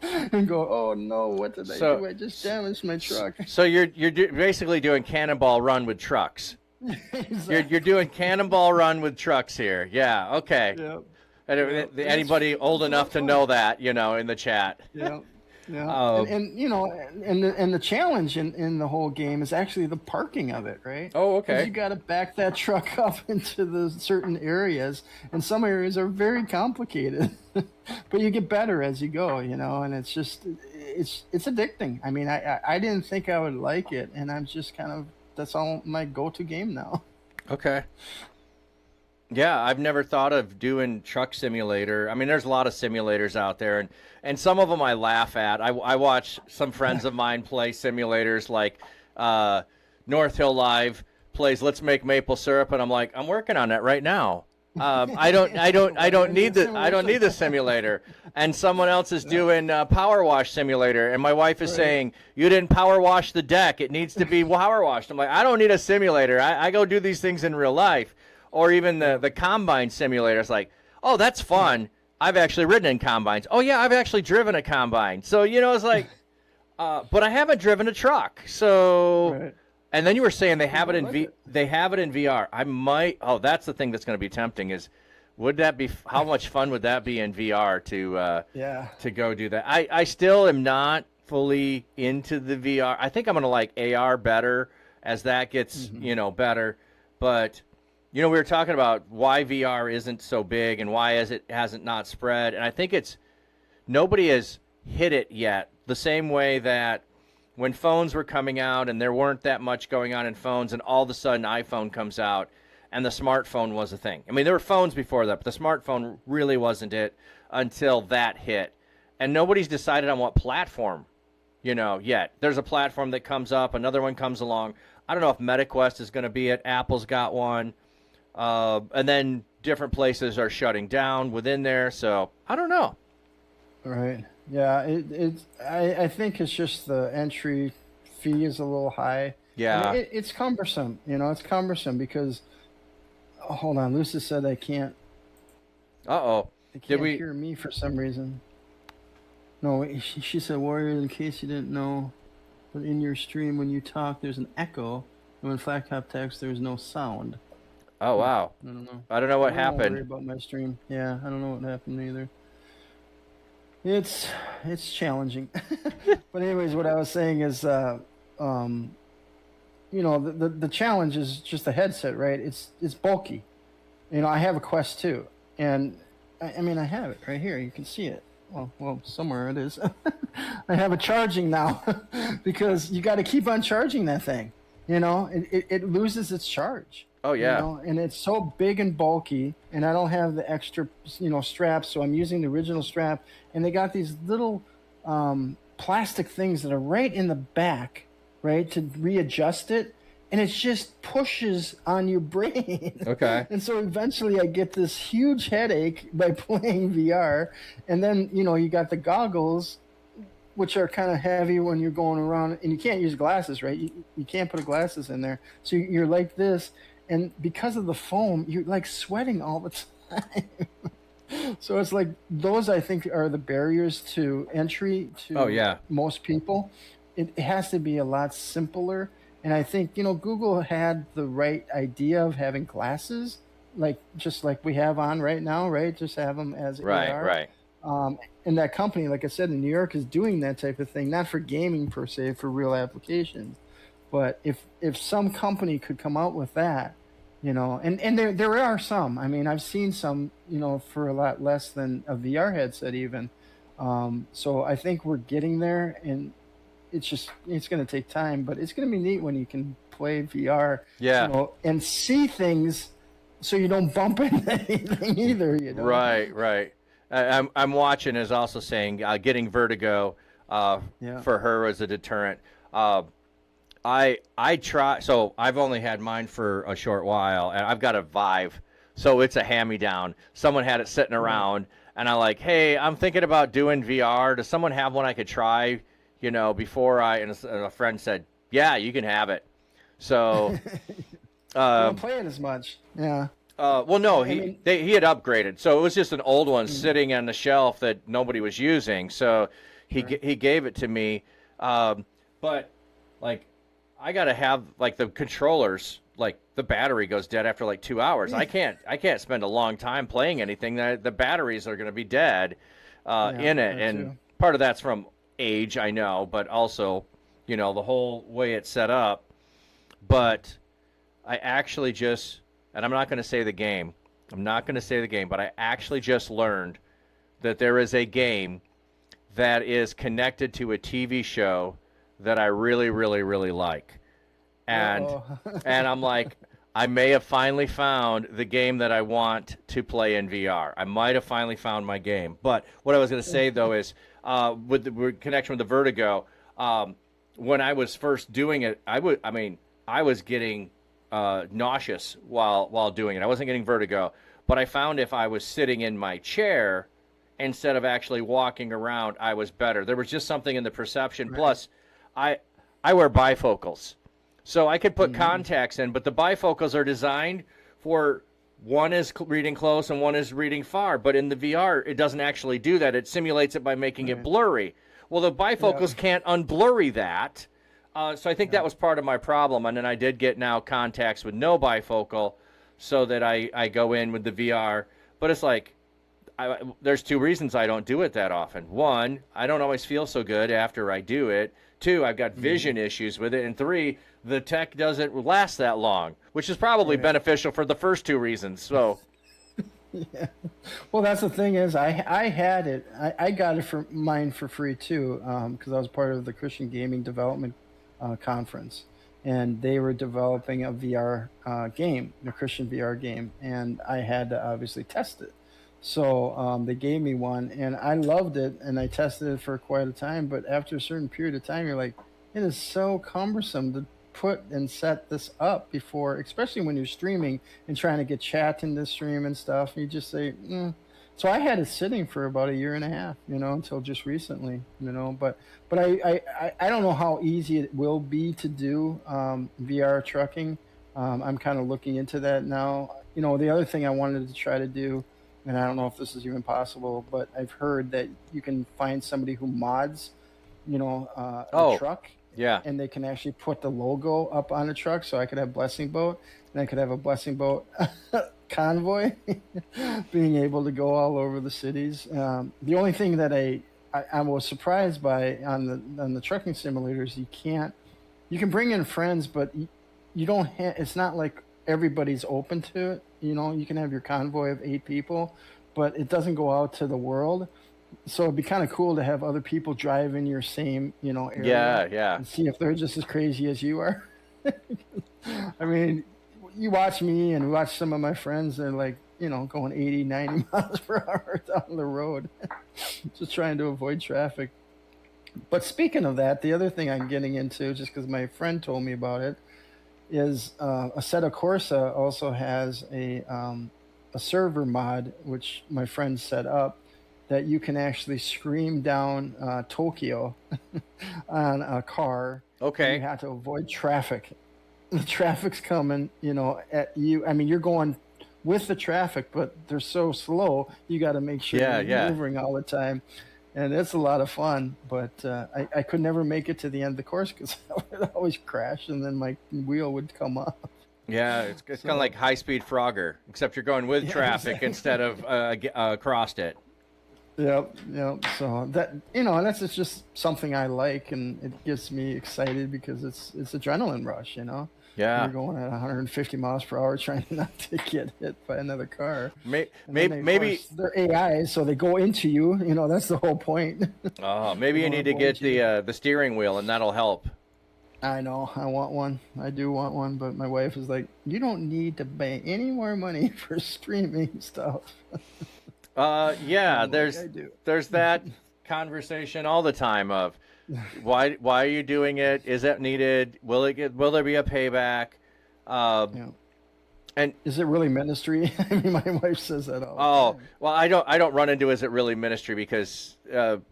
and go, oh no, what did I so do? I just damaged my truck. so you're basically doing Cannonball Run with trucks. You're Exactly. doing Cannonball Run with trucks here. Yeah. Okay. Yeah. And Yeah. And anybody old it's a lot enough of to fun. know that, in the chat. Yeah, yeah, Uh, and the challenge in the whole game is actually the parking of it, right? oh, Because okay. you got to back that truck up into the certain areas, and some areas are very complicated, but you get better as you go, and it's addicting. I mean, I didn't think I would like it, and I'm just kind of that's all my go-to game now. Okay. Yeah, I've never thought of doing truck simulator. I mean, there's a lot of simulators out there, and some of them I laugh at. I watch some friends of mine play simulators like uh, North Hill Live plays Let's Make Maple Syrup, and I'm like, I'm working on that right now. I Why do don't I need need a the I don't simulation? need the simulator. And someone else is Yeah, doing Power Wash Simulator, and my wife is right. saying, "You didn't power wash the deck. It needs to be power washed." I'm like, I don't need a simulator. I go do these things in real life, or even Yeah, the combine simulator. It's like, oh, that's fun. I've actually ridden in combines. Oh yeah, I've actually driven a combine. So it's like, but I haven't driven a truck. So, right. and then you were saying they You have it might in like it. they have it in VR. I might. Oh, that's the thing that's going to be tempting. Is would that be how much fun would that be in VR Yeah. to go do that? I still am not fully into the VR. I think I'm going to like AR better as that gets Hmm. better, but. We were talking about why VR isn't so big and why it hasn't not spread, and I think it's nobody has hit it yet. The same way that when phones were coming out and there weren't that much going on in phones, and all of a sudden iPhone comes out and the smartphone was a thing. I mean, there were phones before that, but the smartphone really wasn't it until that hit. And nobody's decided on what platform, yet. There's a platform that comes up, another one comes along. I don't know if MetaQuest is going to be it. Apple's got one. And then different places are shutting down within there. So I don't know. Right. Yeah. I think it's just the entry fee is a little high, and Yeah. it's cumbersome. It's cumbersome because oh, hold on, Lucy said Uh-oh. they Did can't we? hear me for some reason. No, she said, Warrior, in case you didn't know, but in your stream when you talk, there's an echo, and when flat top text, there's no sound. Oh, Huh. wow. I don't know. I don't know what Well, don't worry happened. about my stream. Yeah, I don't know what happened either. It's challenging. But anyways, what I was saying is um the challenge is just the headset, right? It's bulky. I have a Quest 2, and I mean, I have it right here. You can see it. Well, somewhere it is. I have it charging now because you got to keep on charging that thing. It loses its charge. Oh yeah. And it's so big and bulky, and I don't have the extra, straps, so I'm using the original strap, and they got these little plastic things that are right in the back, right, to readjust it, and it just pushes on your brain. Okay. And so eventually I get this huge headache by playing VR, and then you got the goggles, which are kind of heavy when you're going around, and you can't use glasses, right? You can't put glasses in there, so you're like this, and because of the foam, you're like sweating all the time. So it's like those, I think, are the barriers to entry to Oh yeah. most people. It has to be a lot simpler. And I think, Google had the right idea of having glasses, just like we have on right now, right? Just have them as Right, AR. right. And that company, like I said, in New York is doing that type of thing, not for gaming per se, for real applications. But if some company could come out with that, and there are some. I mean, I've seen some, for a lot less than a VR headset even. So I think we're getting there, and it's going to take time, but it's going to be neat when you can play VR, Yeah. and see things, so you don't bump into anything either. Right, right. I'm watching is also saying getting vertigo Yeah. for her as a deterrent. I try. So I've only had mine for a short while, and I've got a Vive, so it's a hand-me-down. Someone had it sitting around, and I'm like, hey, I'm thinking about doing VR. Does someone have one I could try? Before and a friend said, yeah, you can have it. So, I don't play it as much. Yeah. well, no, he had upgraded, so it was just an old one Mm-hmm. sitting on the shelf that nobody was using. So he gave it to me, but like I gotta have like the controllers. Like the battery goes dead after like 2 hours. I can't spend a long time playing anything. The batteries are gonna be dead in it, and too. part of that's from age, I know, but also the whole way it's set up. But I actually just, and I'm not going to say the game. But I actually just learned that there is a game that is connected to a TV show that I really, really, really like. And and I'm like, I may have finally found the game that I want to play in VR. I might have finally found my game. But what I was going to say, though, is with the connection with the vertigo, when I was first doing it, I was getting nauseous while doing it. I wasn't getting vertigo, but I found if I was sitting in my chair instead of actually walking around, I was better. There was just something in the perception. Right. Plus, I wear bifocals, so I could put contacts in, but the bifocals are designed for one is reading close and one is reading far. But in the VR, it doesn't actually do that. It simulates it by making it blurry. Well, the bifocals can't unblurry that. So I think that was part of my problem. And then I did get now contacts with no bifocal so that I go in with the VR. But it's like, there's two reasons I don't do it that often. One, I don't always feel so good after I do it. Two, I've got vision issues with it. And three, the tech doesn't last that long, which is probably beneficial for the first two reasons. So, yeah. Well, that's the thing is I had it. I got it for mine for free too, because I was part of the Christian Gaming Development Conference, and they were developing a VR game, a Christian VR game, and I had to obviously test it. So they gave me one, and I loved it, and I tested it for quite a time. But after a certain period of time, you're like, it is so cumbersome to put and set this up before, especially when you're streaming and trying to get chat in the stream and stuff. You just say, So I had it sitting for about a year and a half, until just recently, But I don't know how easy it will be to do VR trucking. I'm kind of looking into that now. The other thing I wanted to try to do, and I don't know if this is even possible, but I've heard that you can find somebody who mods, a truck. Yeah. And they can actually put the logo up on the truck, so I could have Blessing Boat, and I could have a Blessing Boat convoy being able to go all over the cities. The only thing that I was surprised by on the trucking simulators, you can bring in friends, but you don't it's not like everybody's open to it. You can have your convoy of 8 people, but it doesn't go out to the world. So it'd be kind of cool to have other people drive in your same, area Yeah, yeah. and see if they're just as crazy as you are. I mean, you watch me and watch some of my friends, they're like, going 80, 90 miles per hour down the road, just trying to avoid traffic. But speaking of that, the other thing I'm getting into, just because my friend told me about it, is Assetto Corsa also has a server mod, which my friend set up, that you can actually scream down Tokyo on a car, and you Okay. have to avoid traffic. The traffic's coming, at you. I mean, you're going with the traffic, but they're so slow. You got to make sure Yeah, you're yeah. maneuvering all the time, and it's a lot of fun. But I could never make it to the end of the course because I would always crash, and then my wheel would come off. Yeah, it's kind of like So high-speed Frogger, except you're going with yeah, traffic exactly. instead of across it. Yep, yep. So that and that's just something I like, and it gets me excited because it's adrenaline rush. You're Yeah. going at 150 miles per hour trying not to get hit by another car, and then Maybe, they, of maybe, course, they're AI, so they go into you. That's the whole point. maybe They you want need to to avoid get you. the steering wheel, and that'll help. I know. I want one. I do want one, but my wife is like, "You don't need to pay any more money for streaming stuff." Yeah, I'm like, "I do." there's that conversation all the time of why are you doing it? Is that needed? Will there be a payback? Uh, Yeah. and Is it really ministry? I mean, my wife says that all the oh time. well, I don't run into is it really ministry because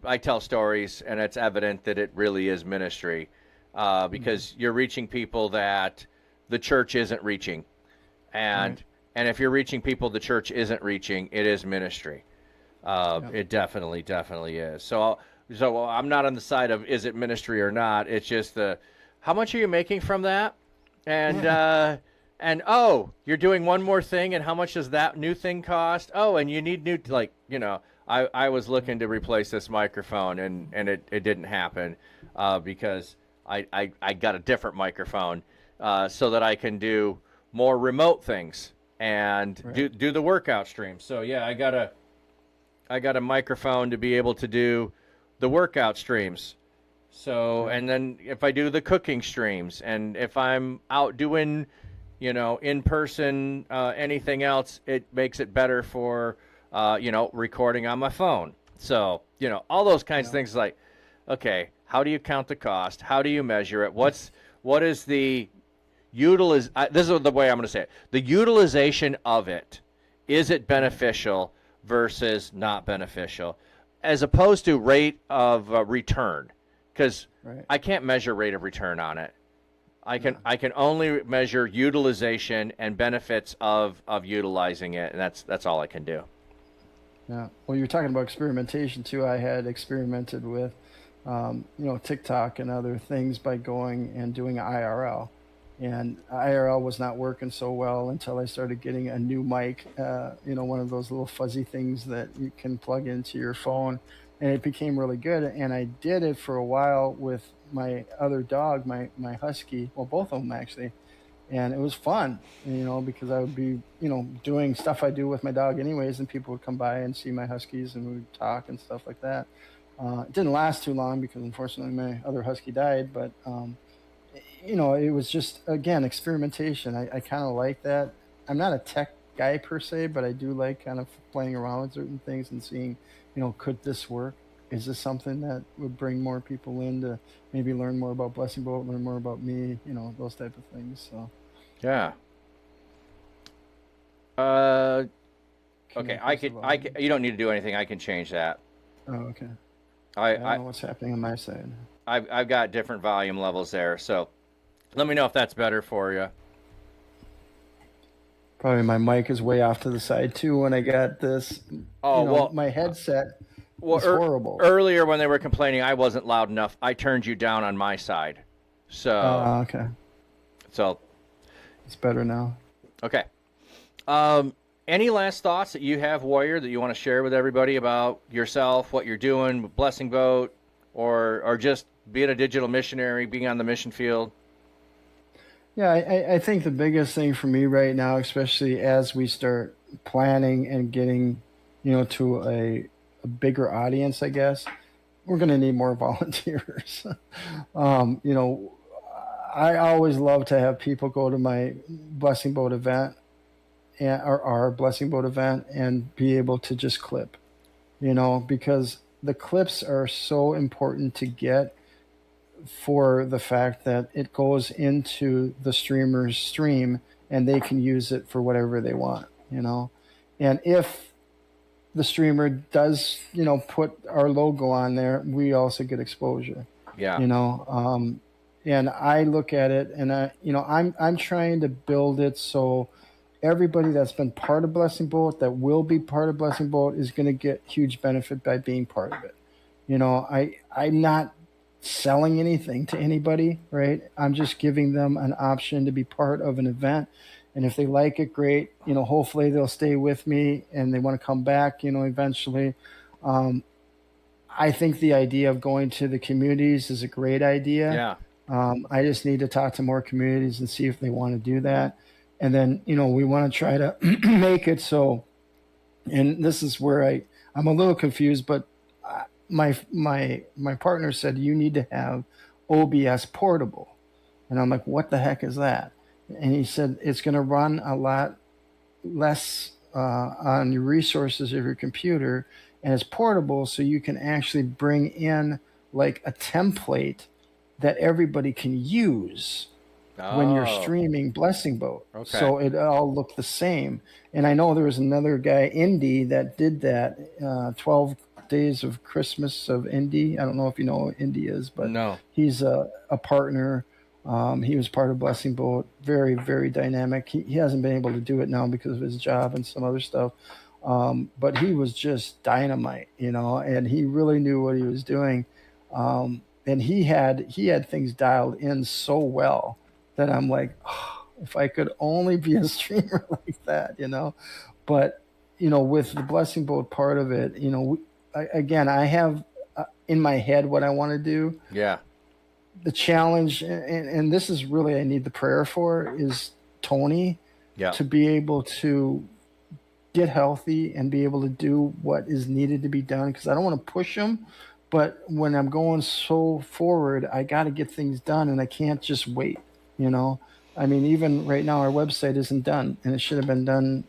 I tell stories and it's evident that it really is ministry Hmm. because you're reaching people that the church isn't reaching, Right. and if you're reaching people the church isn't reaching, it is ministry. Yeah. It definitely is. So I'm not on the side of is it ministry or not. It's just the how much are you making from that, and Yeah. oh, you're doing one more thing, and how much does that new thing cost? Oh, and you need new I was looking to replace this microphone, and it didn't happen because I got a different microphone so that I can do more remote things and Right. do the workout stream. So yeah, I got a microphone to be able to do the workout streams. So, Right. and then if I do the cooking streams, and if I'm out doing, in person, anything else, it makes it better for, recording on my phone. So, all those kinds of Yeah. things like, okay, how do you count the cost? How do you measure it? What is the this is the way I'm going to say it. The utilization of it. Is it Right. beneficial versus not beneficial? As opposed to rate of return. Because Right. I can't measure rate of return on it. I can No. I can only measure utilization and benefits of utilizing it, and that's all I can do. Yeah. Well, you're talking about experimentation too. I had experimented with, TikTok and other things by going and doing IRL. And IRL was not working so well until I started getting a new mic, one of those little fuzzy things that you can plug into your phone. And it became really good. And I did it for a while with my other dog, my husky, well, both of them actually, and it was fun, because I would be, doing stuff I do with my dog anyways, and people would come by and see my huskies, and we would talk and stuff like that. It didn't last too long because unfortunately my other husky died, but it was just again experimentation. I kind of like that. I'm not a tech guy per se, but I do like kind of playing around with certain things and seeing, could this work? Is this something that would bring more people in to maybe learn more about Blessing Boat, learn more about me, those type of things. So Yeah. Uh, can you okay. increase the volume? You don't need to do anything. I can change that. Oh, okay. I, Yeah, I don't I, know what's happening on my side. I've got different volume levels there. So let me know if that's better for you. Probably my mic is way off to the side too when I got this. Oh, well, My headset well, is horrible. earlier when they were complaining I wasn't loud enough, I turned you down on my side. So, Okay. so, It's better now. okay. Any last thoughts that you have, Warrior, that you want to share with everybody about yourself, what you're doing with Blessing Boat, or just being a digital missionary, being on the mission field? Yeah, I think the biggest thing for me right now, especially as we start planning and getting, to a bigger audience, I guess, we're going to need more volunteers. um, you know, I always love to have people go to my blessing boat event or our blessing boat event and be able to just clip, because the clips are so important to get for the fact that it goes into the streamer's stream and they can use it for whatever they want. And if the streamer does, put our logo on there, we also get exposure, Yeah. you know. And I look at it and I'm trying to build it so everybody that's been part of Blessing Boat, that will be part of Blessing Boat, is going to get huge benefit by being part of it. I'm not selling anything to anybody, right? I'm just giving them an option to be part of an event. And if they like it, great. Hopefully they'll stay with me and they want to come back, eventually. Um, I think the idea of going to the communities is a great idea. Yeah. I just need to talk to more communities and see if they want to do that. And then, we want to try to make it so, and this is where I'm a little confused, but my partner said you need to have OBS portable, and I'm like, what the heck is that? And he said it's going to run a lot less on your resources of your computer, and it's portable, so you can actually bring in like a template that everybody can use when you're Oh, streaming Blessing Boat. okay. So it all looked the same. And I know there was another guy, Indy, that did that 12 Days of Christmas of Indy. I don't know if you know who Indy is, but No. he's a partner. He was part of Blessing Boat. Very, very dynamic. He hasn't been able to do it now because of his job and some other stuff. But he was just dynamite, and he really knew what he was doing. And he had things dialed in so well that I'm like, oh, if I could only be a streamer like that. But with the Blessing Boat part of it, again, I have in my head what I want to do. Yeah. The challenge, and this is really I need the prayer for, is Tony Yeah. to be able to get healthy and be able to do what is needed to be done, because I don't want to push him. But when I'm going so forward, I got to get things done, and I can't just wait. You know, I mean, even right now, our website isn't done, and it should have been done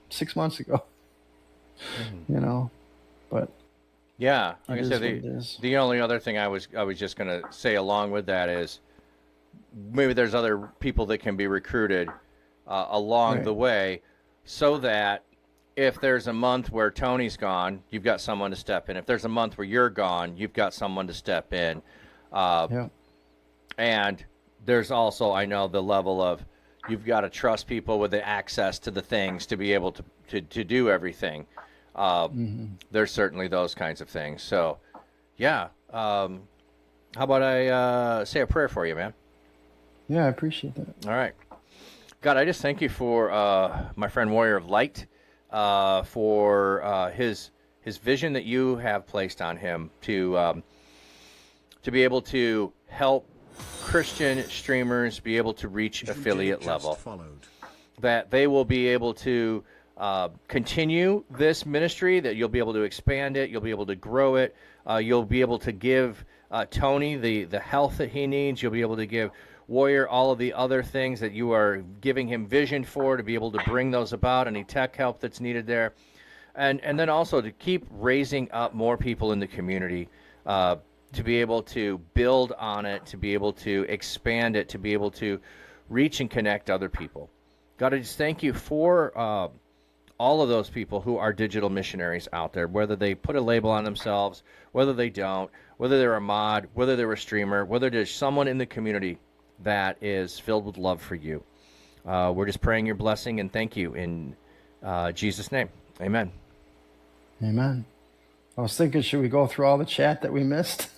6 months ago. Mhm. But Yeah. Like it I said, is what it is. the only other thing I was just gonna say along with that is maybe there's other people that can be recruited along Right. the way, so that if there's a month where Tony's gone, you've got someone to step in. If there's a month where you're gone, you've got someone to step in. Uh, Yeah. and there's also, I know, the level of you've got to trust people with the access to the things to be able to do everything. Uh, Hmm. there's certainly those kinds of things. So, yeah. How about I say a prayer for you, man? Yeah, I appreciate that. All right. God, I just thank you for my friend Warrior of Light, for his vision that you have placed on him to be able to help Christian streamers be able to reach affiliate level, that they will be able to continue this ministry, that you'll be able to expand it, you'll be able to grow it, you'll be able to give Tony the health that he needs, you'll be able to give Warrior all of the other things that you are giving him vision for, to be able to bring those about, any tech help that's needed there. And then also to keep raising up more people in the community, to be able to build on it, to be able to expand it, to be able to reach and connect other people. God, I just thank you for all of those people who are digital missionaries out there, whether they put a label on themselves, whether they don't, whether they're a mod, whether they're a streamer, whether there's someone in the community that is filled with love for you. We're just praying your blessing and thank you in Jesus' name. Amen. Amen. I was thinking, should we go through all the chat that we missed?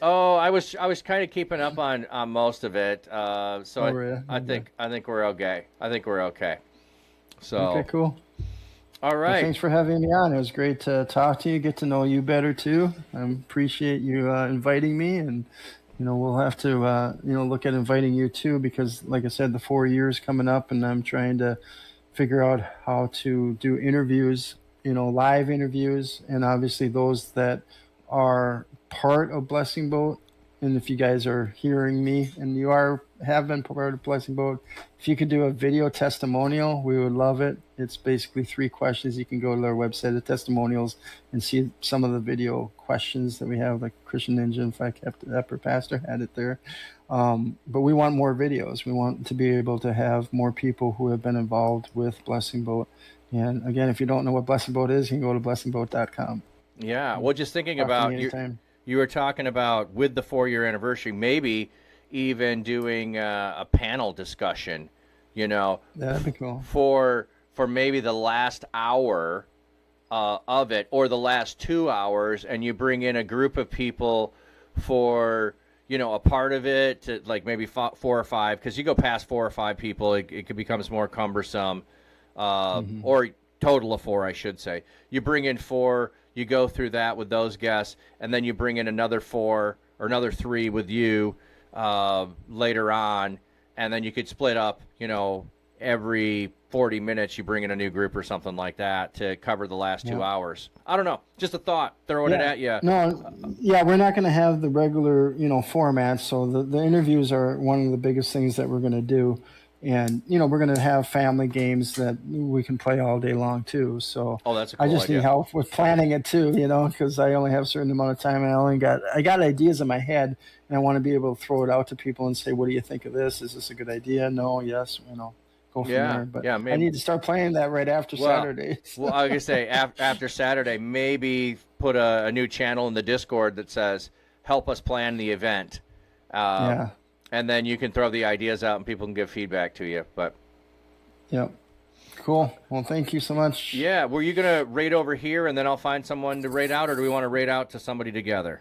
Oh, I was kind of keeping up on most of it. So Oh, yeah. I Okay. think we're okay. I think we're okay. Okay, So cool. all Well, right. thanks for having me on. It was great to talk to you, get to know you better too. I appreciate you inviting me, and we'll have to, look at inviting you too, because like I said, the 4 years coming up, and I'm trying to figure out how to do interviews, live interviews, and obviously those that are part of Blessing Boat. And if you guys are hearing me and you have been part of Blessing Boat, if you could do a video testimonial, we would love it. It's basically 3 questions. You can go to our website, the testimonials, and see some of the video questions that we have, like Christian Ninja. In fact, Upper Pastor had it there. But we want more videos. We want to be able to have more people who have been involved with Blessing Boat. And again, if you don't know what Blessing Boat is, you can go to blessingboat.com. Yeah. Well, just thinking Talk to me about anytime. you were talking about with the 4-year anniversary, maybe even doing a panel discussion, That'd be cool. for maybe the last hour of it, or the last 2 hours, and you bring in a group of people for a part of it, to like maybe 4 or 5, because you go past 4 or 5 people, it becomes more cumbersome, or total of 4, I should say. You bring in 4, you go through that with those guests, and then you bring in another 4 or another 3 with you later on, and then you could split up, every 40 minutes you bring in a new group or something like that to cover the last 2 hours. I don't know, just a thought, throwing it at you. No, yeah, we're not going to have the regular, format. So the interviews are one of the biggest things that we're going to do. And, we're going to have family games that we can play all day long too. So That's a cool I just idea. need help with planning it too, because I only have a certain amount of time, and I got ideas in my head, and I want to be able to throw it out to people and say, what do you think of this? Is this a good idea? No, yes, go from there. But maybe. I need to start playing that right after Saturday. Well, I was gonna say after Saturday, maybe put a new channel in the Discord that says "Help us plan the event," and then you can throw the ideas out and people can give feedback to you. But yep, cool. Well, thank you so much. yeah, were you gonna rate over here and then I'll find someone to rate out, or do we want to rate out to somebody together?